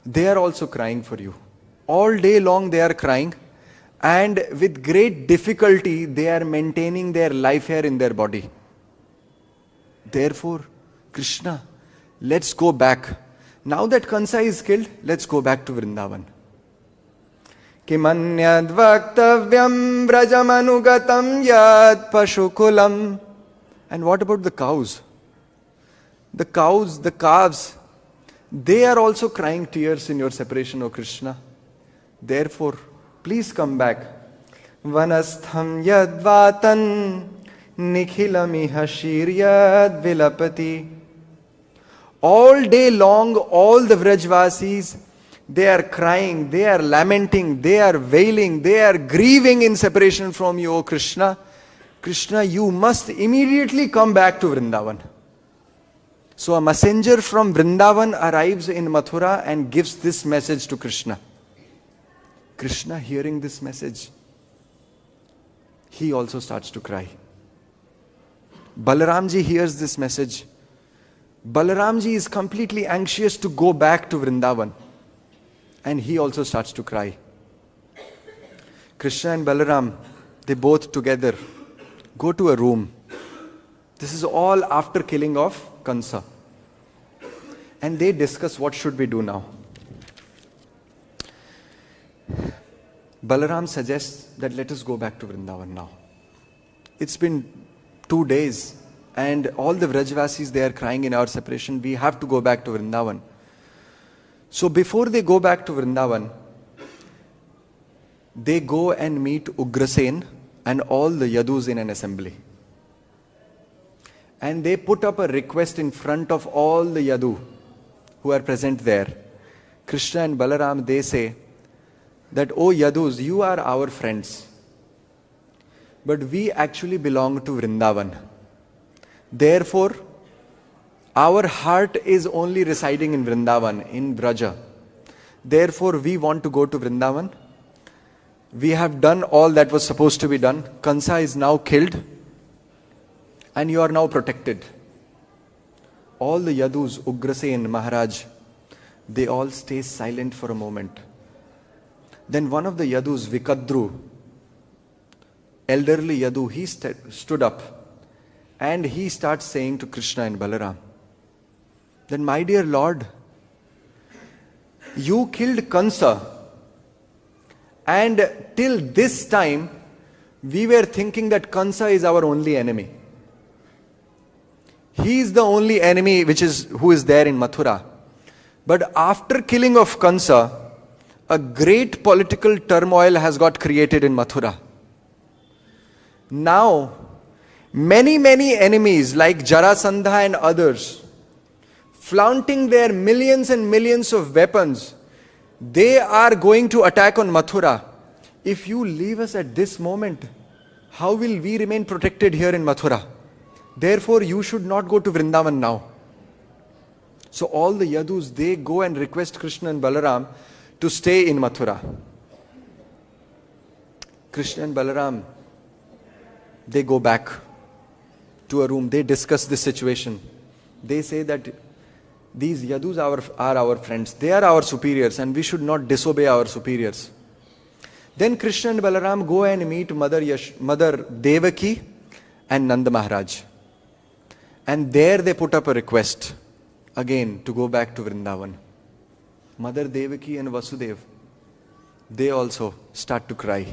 They are also crying for you. All day long they are crying, and with great difficulty they are maintaining their life here in their body. Therefore, Kṛṣṇa, let's go back. Now that Kansa is killed, let's go back to Vrindavan. Kimanyad vaktavyam vrajamanugatam yad pashukulam. And what about the cows? The cows, the calves, they are also crying tears in your separation, O Kṛṣṇa. Therefore, please come back. Vanastham yadvatan nikhilamiha shiryad vilapati. All day long, all the Vrajvasis, they are crying, they are lamenting, they are wailing, they are grieving in separation from you, O Kṛṣṇa. Kṛṣṇa, you must immediately come back to Vrindavan. So a messenger from Vrindavan arrives in Mathurā and gives this message to Kṛṣṇa. Kṛṣṇa, hearing this message, he also starts to cry. Balaramji hears this message. Balaramji is completely anxious to go back to Vrindavan. And he also starts to cry. Kṛṣṇa and Balaram, they both together go to a room. This is all after killing of Kansa. And they discuss what should we do now. Balaram suggests that let us go back to Vrindavan now. It's been 2 days and all the Vrajvasis, they are crying in our separation. We have to go back to Vrindavan. So before they go back to Vrindavan, they go and meet Ugrasen and all the Yadus in an assembly. And they put up a request in front of all the Yadu who are present there. Kṛṣṇa and Balaram, they say that, O Yadus, you are our friends. But we actually belong to Vrindavan. Therefore, our heart is only residing in Vrindavan, in Braja. Therefore, we want to go to Vrindavan. We have done all that was supposed to be done. Kansa is now killed. And you are now protected. All the Yadus, Ugrasen, Maharaj, they all stay silent for a moment. Then one of the Yadus, Vikadru, elderly Yadu, he stood up and he starts saying to Kṛṣṇa and Balaram, then my dear Lord, you killed Kansa and till this time we were thinking that Kansa is our only enemy. He is the only enemy who is there in Mathurā. But after killing of Kansa, a great political turmoil has got created in Mathurā. Now, many enemies like Jarāsandha and others, flaunting their millions and millions of weapons, they are going to attack on Mathurā. If you leave us at this moment, how will we remain protected here in Mathurā? Therefore, you should not go to Vrindavan now. So all the Yadus, they go and request Kṛṣṇa and Balaram to stay in Mathurā. Kṛṣṇa and Balaram, they go back to a room. They discuss this situation. They say that these Yadus are our friends. They are our superiors and we should not disobey our superiors. Then Kṛṣṇa and Balaram go and meet Mother Devaki and Nanda Maharaj. And there they put up a request again to go back to Vrindavan. Mother Devaki and Vasudeva, they also start to cry.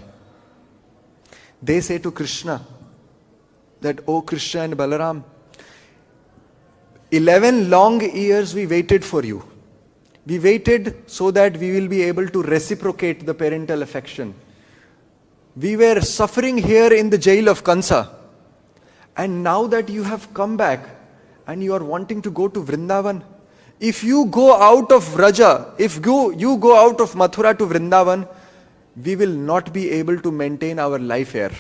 They say to Kṛṣṇa that, O Kṛṣṇa and Balaram, 11 long years we waited for you. We waited so that we will be able to reciprocate the parental affection. We were suffering here in the jail of Kansa. And now that you have come back and you are wanting to go to Vrindavan, if you go out of Vraja, if you go out of Mathurā to Vrindavan, we will not be able to maintain our life here.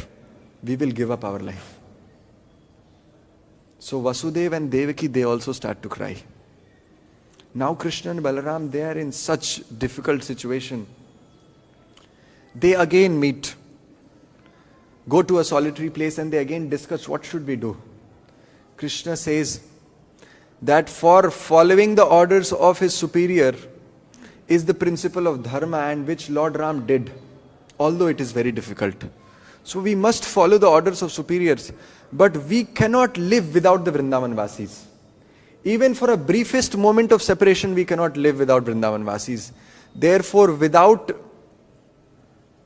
We will give up our life. So Vasudeva and Devaki, they also start to cry. Now Kṛṣṇa and Balaram, they are in such difficult situation. They again meet, go to a solitary place and they again discuss what should we do. Kṛṣṇa says that for following the orders of his superior is the principle of dharma, and which Lord Ram did, although it is very difficult. So we must follow the orders of superiors, but we cannot live without the Vrindavan Vasis. Even for a briefest moment of separation, we cannot live without Vrindavan Vasis. Therefore, without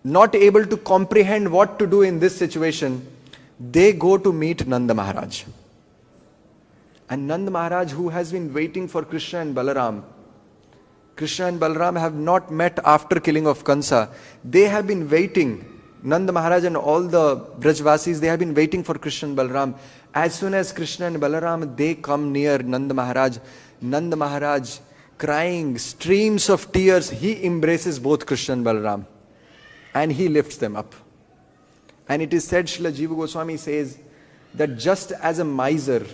not able to comprehend what to do in this situation, they go to meet Nanda Maharaj. And Nanda Maharaj, who has been waiting for Kṛṣṇa and Balaram, Kṛṣṇa and Balaram have not met after killing of Kansa. They have been waiting. Nanda Maharaj and all the Brajvasis, they have been waiting for Kṛṣṇa and Balaram. As soon as Kṛṣṇa and Balaram, they come near Nanda Maharaj, crying, streams of tears, he embraces both Kṛṣṇa and Balaram. And he lifts them up. And it is said, Srila Jiva Goswami says, that just as a miser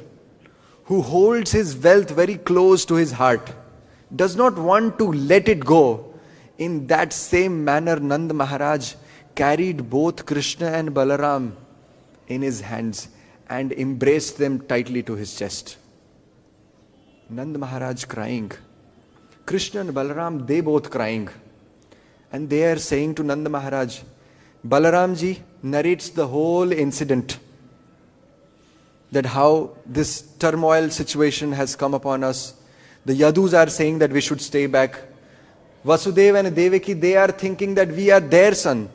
who holds his wealth very close to his heart, does not want to let it go, in that same manner Nanda Maharaj carried both Kṛṣṇa and Balaram in his hands and embraced them tightly to his chest. Nanda Maharaj crying, Kṛṣṇa and Balaram, they both crying. And they are saying to Nanda Maharaj, Balaramji narrates the whole incident, that how this turmoil situation has come upon us. The Yadus are saying that we should stay back. Vasudeva and Devaki, they are thinking that we are their son.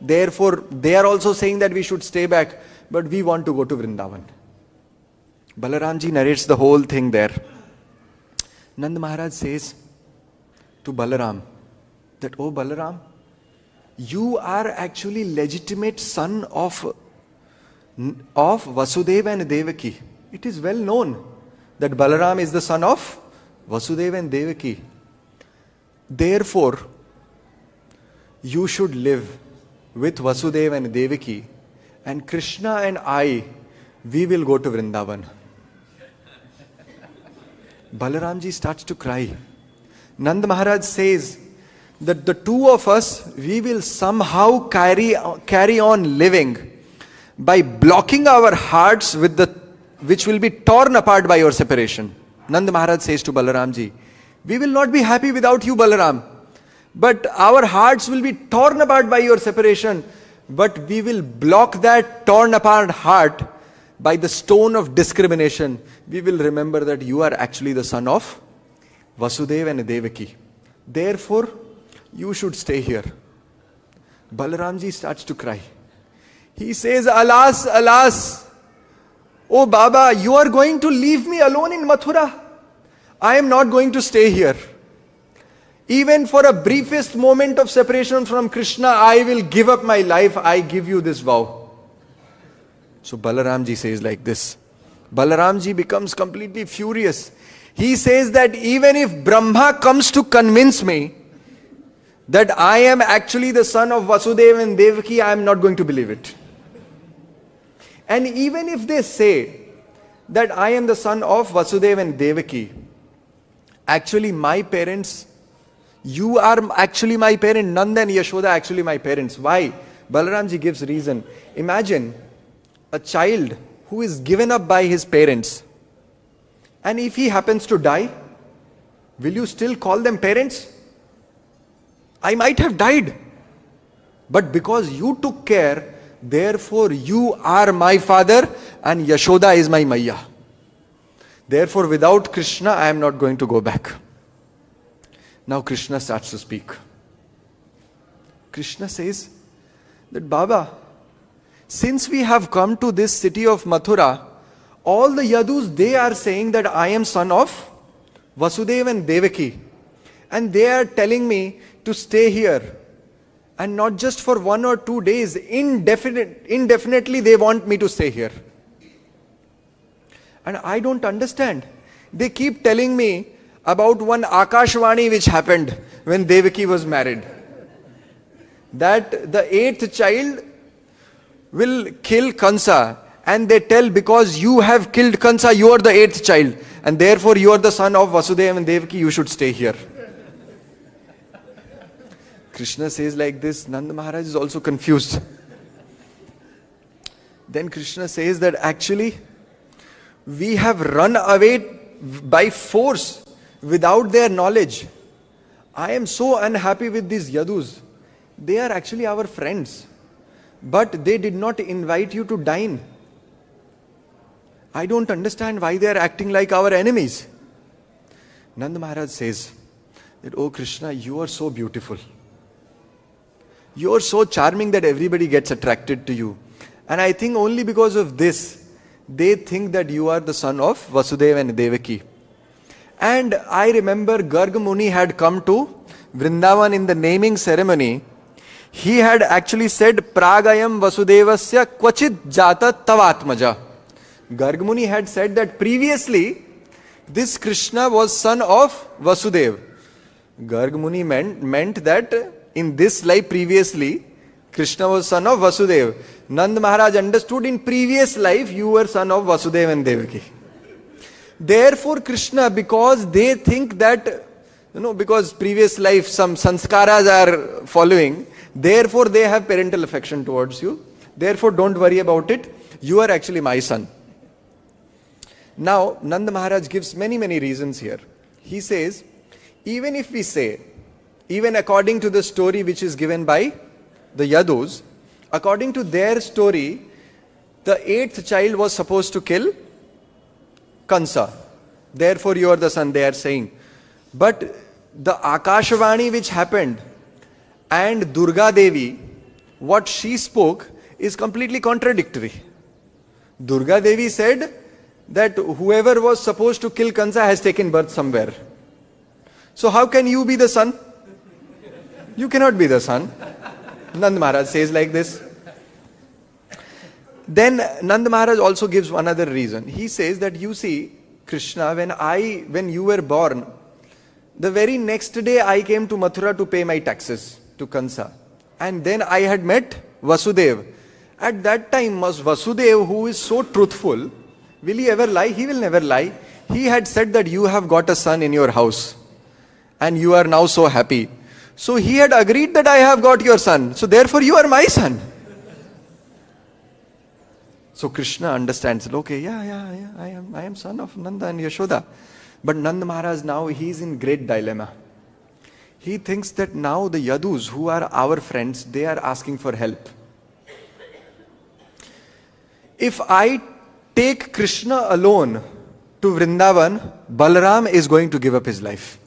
Therefore, they are also saying that we should stay back, but we want to go to Vrindavan. Balaramji narrates the whole thing there. Nanda Maharaj says to Balaram that, oh Balaram, you are actually legitimate son of Vasudeva and Devaki. It is well known that Balaram is the son of Vasudeva and Devaki. Therefore, you should live with Vasudeva and Devaki, and Kṛṣṇa and I, we will go to Vrindavan. Balaramji starts to cry. Nanda Maharaj says that the two of us, we will somehow carry on living by blocking our hearts with which will be torn apart by your separation. Nanda Maharaj says to Balaramji, we will not be happy without you, Balaram, but our hearts will be torn apart by your separation, but we will block that torn apart heart by the stone of discrimination. We will remember that you are actually the son of Vasudeva and Devaki. Therefore, you should stay here. Balaramji starts to cry. He says, alas, alas, oh Baba, you are going to leave me alone in Mathura. I am not going to stay here. Even for a briefest moment of separation from Kṛṣṇa, I will give up my life. I give you this vow. So Balaramji says like this. Balaramji becomes completely furious. He says that even if Brahma comes to convince me that I am actually the son of Vasudeva and Devaki, I am not going to believe it. And even if they say that I am the son of Vasudeva and Devaki, actually my parents, you are actually my parent, Nanda and Yashoda are actually my parents. Why? Balaramji gives reason. Imagine a child who is given up by his parents, and if he happens to die, will you still call them parents? I might have died, but because you took care, therefore you are my father and Yashoda is my Maiya. Therefore without Kṛṣṇa I am not going to go back. Now Kṛṣṇa starts to speak. Kṛṣṇa says that, Baba, since we have come to this city of Mathura, all the Yadus, they are saying that I am son of Vasudeva and Devaki. And they are telling me to stay here. And not just for 1 or 2 days, indefinitely they want me to stay here. And I don't understand. They keep telling me about one Akashvani which happened when Devaki was married. That the 8th child will kill Kansa. And they tell, because you have killed Kansa, you are the 8th child. And therefore you are the son of Vasudeva and Devaki, you should stay here. Kṛṣṇa says like this. Nanda Maharaj is also confused. Then Kṛṣṇa says that actually we have run away by force without their knowledge. I am so unhappy with these Yadus. They are actually our friends, but they did not invite you to dine. I don't understand why they are acting like our enemies. Nanda Maharaj says that, oh Kṛṣṇa, you are so beautiful. You're so charming that everybody gets attracted to you. And I think only because of this, they think that you are the son of Vasudeva and Devaki. And I remember Garg Muni had come to Vrindavan in the naming ceremony. He had actually said, Pragayam Vasudevasya Kvachit Jata Tavatmaja. Garg Muni had said that previously, this Kṛṣṇa was son of Vasudeva. Garg Muni meant that in this life previously, Kṛṣṇa was son of Vasudeva. Nand Maharaj understood in previous life you were son of Vasudeva and Devaki. Therefore Kṛṣṇa, because they think that, because previous life some sanskaras are following, therefore they have parental affection towards you. Therefore don't worry about it. You are actually my son. Now Nand Maharaj gives many reasons here. He says, even if we say, even according to the story which is given by the Yadus, according to their story, the 8th child was supposed to kill Kansa. Therefore you are the son, they are saying. But the Akashvani which happened and Durga Devi, what she spoke is completely contradictory. Durga Devi said that whoever was supposed to kill Kansa has taken birth somewhere. So how can you be the son? You cannot be the son. Nand Maharaj says like this. Then Nand Maharaj also gives one other reason. He says that you see, Kṛṣṇa, when you were born, the very next day I came to Mathurā to pay my taxes to Kansa. And then I had met Vasudeva. At that time, Vasudeva, who is so truthful, will he ever lie? He will never lie. He had said that you have got a son in your house. And you are now so happy. So he had agreed that I have got your son. So therefore you are my son. So Kṛṣṇa understands, okay, I am son of Nanda and Yashoda. But Nanda Maharaj now, he is in great dilemma. He thinks that now the Yadus, who are our friends, they are asking for help. If I take Kṛṣṇa alone to Vrindavan, Balaram is going to give up his life.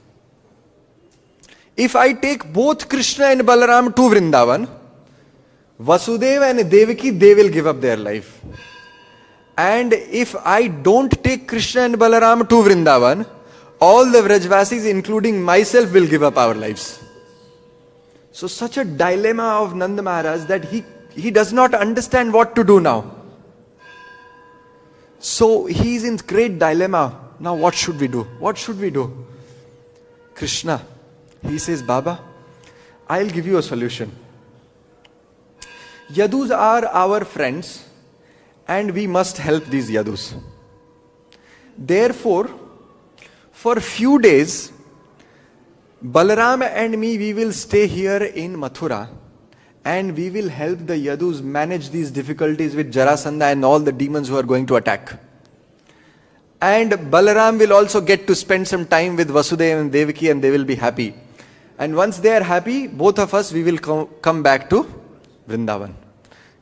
If I take both Kṛṣṇa and Balaram to Vrindavan, Vasudeva and Devaki, they will give up their life. And if I don't take Kṛṣṇa and Balaram to Vrindavan, all the Vrajvasis, including myself, will give up our lives. So such a dilemma of Nanda Maharaj that he does not understand what to do now. So he is in great dilemma. Now what should we do? What should we do? Kṛṣṇa, he says, Baba, I'll give you a solution. Yadus are our friends and we must help these Yadus. Therefore, for few days, Balaram and me, we will stay here in Mathurā and we will help the Yadus manage these difficulties with Jarāsandha and all the demons who are going to attack. And Balaram will also get to spend some time with Vasudeva and Devaki and they will be happy. And once they are happy, both of us, we will come back to Vrindavan.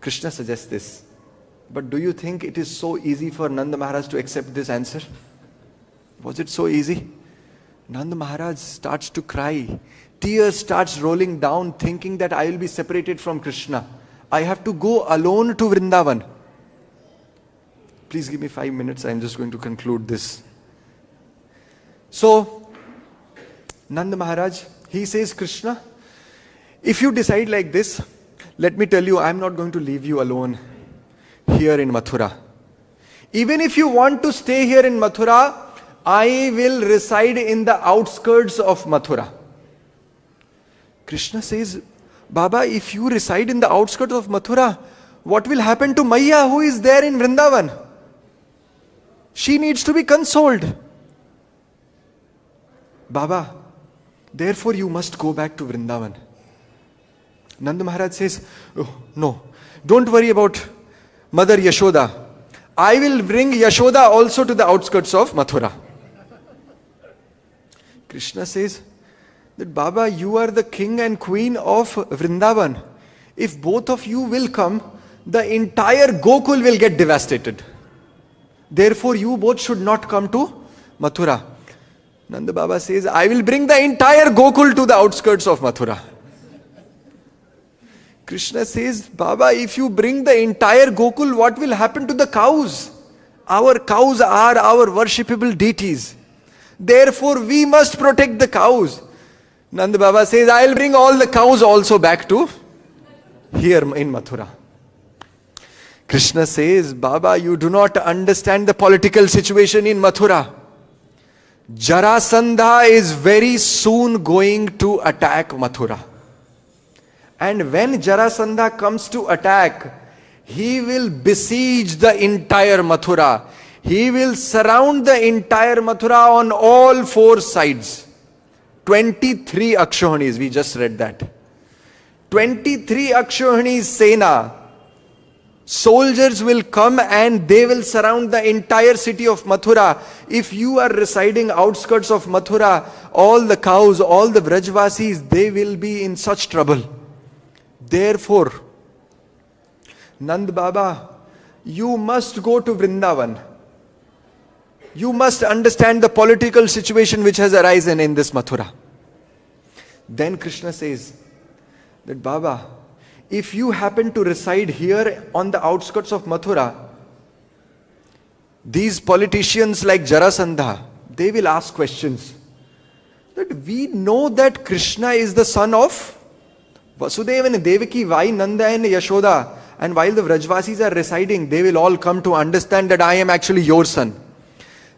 Kṛṣṇa suggests this. But do you think it is so easy for Nanda Maharaj to accept this answer? Was it so easy? Nanda Maharaj starts to cry. Tears starts rolling down, thinking that I will be separated from Kṛṣṇa. I have to go alone to Vrindavan. Please give me 5 minutes. I am just going to conclude this. So, Nanda Maharaj, he says, Kṛṣṇa, if you decide like this, let me tell you, I am not going to leave you alone here in Mathurā. Even if you want to stay here in Mathurā, I will reside in the outskirts of Mathurā. Kṛṣṇa says, Baba, if you reside in the outskirts of Mathurā, what will happen to Maiya who is there in Vrindavan? She needs to be consoled. Baba, therefore you must go back to Vrindavan. Nanda Maharaj says, oh, no, don't worry about Mother Yashoda. I will bring Yashoda also to the outskirts of Mathurā. Kṛṣṇa says that, Baba, you are the king and queen of Vrindavan. If both of you will come, the entire Gokul will get devastated. Therefore, you both should not come to Mathurā. Nanda Baba says, I will bring the entire Gokul to the outskirts of Mathurā. Kṛṣṇa says, Baba, if you bring the entire Gokul, what will happen to the cows? Our cows are our worshipable deities. Therefore, we must protect the cows. Nanda Baba says, I'll bring all the cows also back to here in Mathura. Kṛṣṇa says, Baba, you do not understand the political situation in Mathura. Jarāsandha is very soon going to attack Mathura. And when Jarāsandha comes to attack, he will besiege the entire Mathura. He will surround the entire Mathura on all four sides. 23 Akshahanis, we just read that. 23 Akshahanis Sena. Soldiers will come and they will surround the entire city of Mathura. If you are residing outskirts of Mathura, all the cows, all the Vrajvasis, they will be in such trouble. Therefore, Nand Baba, you must go to Vrindavan. You must understand the political situation which has arisen in this Mathura. Then Kṛṣṇa says that, Baba, if you happen to reside here on the outskirts of Mathura, these politicians like Jarāsandha, they will ask questions. That we know that Kṛṣṇa is the son of Vasudeva and Devaki, why Nanda and Yashoda? And while the Vrajvasis are residing, they will all come to understand that I am actually your son.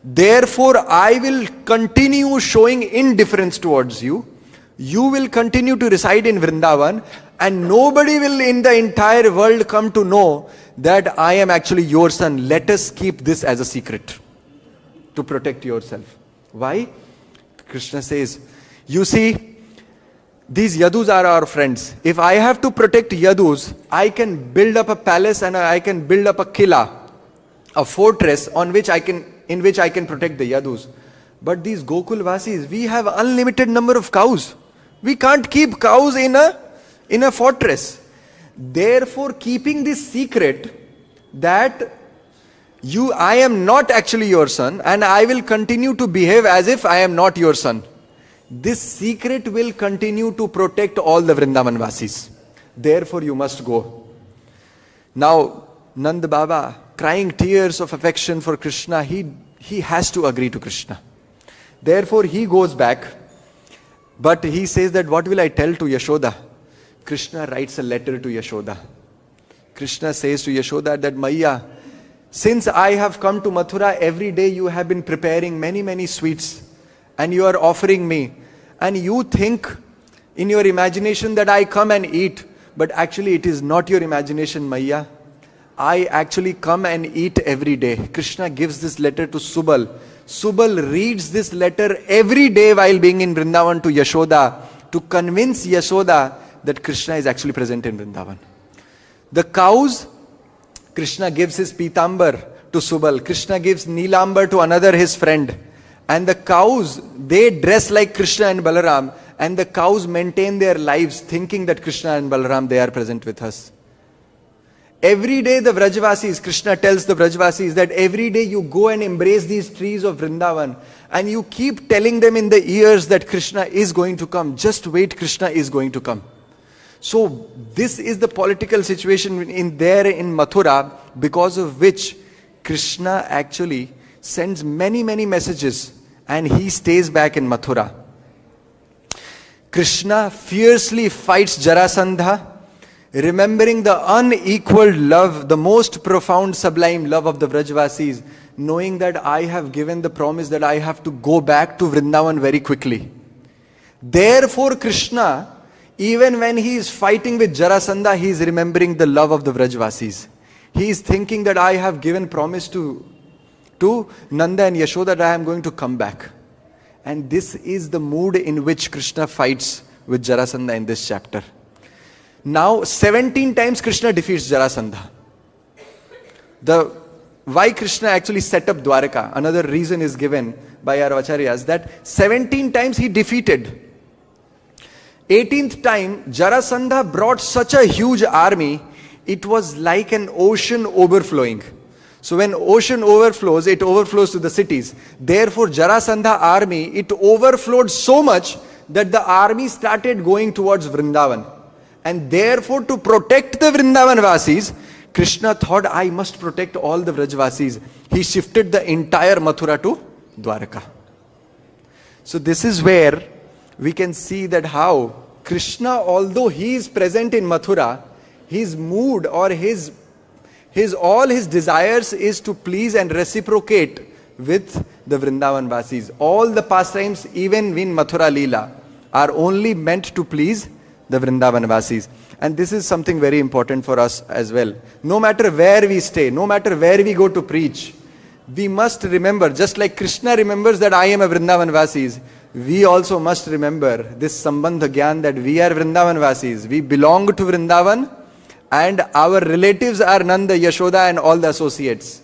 Therefore, I will continue showing indifference towards you. You will continue to reside in Vrindavan, and nobody will in the entire world come to know that I am actually your son. Let us keep this as a secret to protect yourself. Why? Kṛṣṇa says, you see, these Yadus are our friends. If I have to protect Yadus, I can build up a palace and I can build up a kila, a fortress in which I can protect the Yadus. But these Gokulvasis, we have unlimited number of cows. We can't keep cows in a fortress. Therefore, keeping this secret that I am not actually your son and I will continue to behave as if I am not your son. This secret will continue to protect all the Vrindavan Vasis. Therefore, you must go. Now, Nand Baba, crying tears of affection for Kṛṣṇa, he has to agree to Kṛṣṇa. Therefore, he goes back. But he says that, what will I tell to Yashoda? Kṛṣṇa writes a letter to Yashoda. Kṛṣṇa says to Yashoda that, Maiya, since I have come to Mathura, every day you have been preparing many, many sweets. And you are offering me. And you think in your imagination that I come and eat. But actually it is not your imagination, Maiya. I actually come and eat every day. Kṛṣṇa gives this letter to Subal. Subal reads this letter every day while being in Vrindavan to Yashoda, to convince Yashoda that Kṛṣṇa is actually present in Vrindavan. The cows, Kṛṣṇa gives his pitambar to Subal. Kṛṣṇa gives Nilambar to another his friend. And the cows, they dress like Kṛṣṇa and Balaram, and the cows maintain their lives thinking that Kṛṣṇa and Balaram, they are present with us. Every day the Vrajvasis, Kṛṣṇa tells the Vrajvasis that every day you go and embrace these trees of Vrindavan and you keep telling them in the ears that Kṛṣṇa is going to come. Just wait, Kṛṣṇa is going to come. So this is the political situation in Mathura, because of which Kṛṣṇa actually sends many, many messages and he stays back in Mathura. Kṛṣṇa fiercely fights Jarāsandha, remembering the unequaled love, the most profound, sublime love of the Vrajvasis, knowing that I have given the promise that I have to go back to Vrindavan very quickly. Therefore, Kṛṣṇa, even when he is fighting with Jarāsandha, he is remembering the love of the Vrajvasis. He is thinking that I have given promise to Nanda and Yashoda that I am going to come back. And this is the mood in which Kṛṣṇa fights with Jarāsandha in this chapter. Now, 17 times Kṛṣṇa defeats Jarāsandha. Why Kṛṣṇa actually set up Dwaraka, another reason is given by our Acharyas, that 17 times he defeated. 18th time, Jarāsandha brought such a huge army, it was like an ocean overflowing. So when ocean overflows, it overflows to the cities. Therefore, Jarāsandha army, it overflowed so much that the army started going towards Vrindavan. And therefore, to protect the Vrindavan Vasis, Kṛṣṇa thought, I must protect all the Vrajvasis. He shifted the entire Mathura to Dwaraka. So this is where we can see that how Kṛṣṇa, although he is present in Mathura, his mood or all his desires is to please and reciprocate with the Vrindavan Vasis. All the pastimes, even in Mathura Leela, are only meant to please the Vrindavan Vasis. And this is something very important for us as well. No matter where we stay, no matter where we go to preach, we must remember, just like Kṛṣṇa remembers that I am a Vrindavan Vasis, we also must remember this Sambandha Gyan that we are Vrindavan Vasis. We belong to Vrindavan and our relatives are Nanda, Yashoda and all the associates.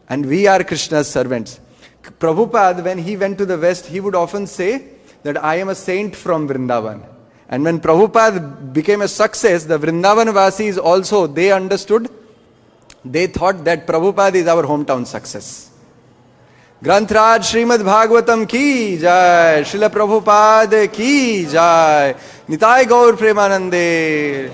And we are Kṛṣṇa's servants. Prabhupada, when he went to the West, he would often say that I am a saint from Vrindavan. And when Prabhupada became a success, the Vrindavan Vasis also, they understood, they thought that Prabhupada is our hometown success. Grantraj Srimad Bhagavatam ki jai, Srila Prabhupada ki jai, Nitai Gaur Premanande.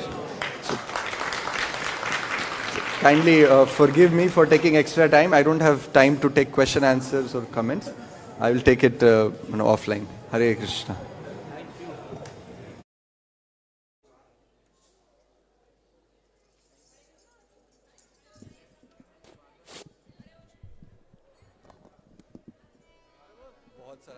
Kindly forgive me for taking extra time. I don't have time to take question answers or comments. I will take it offline. Hare Krishna.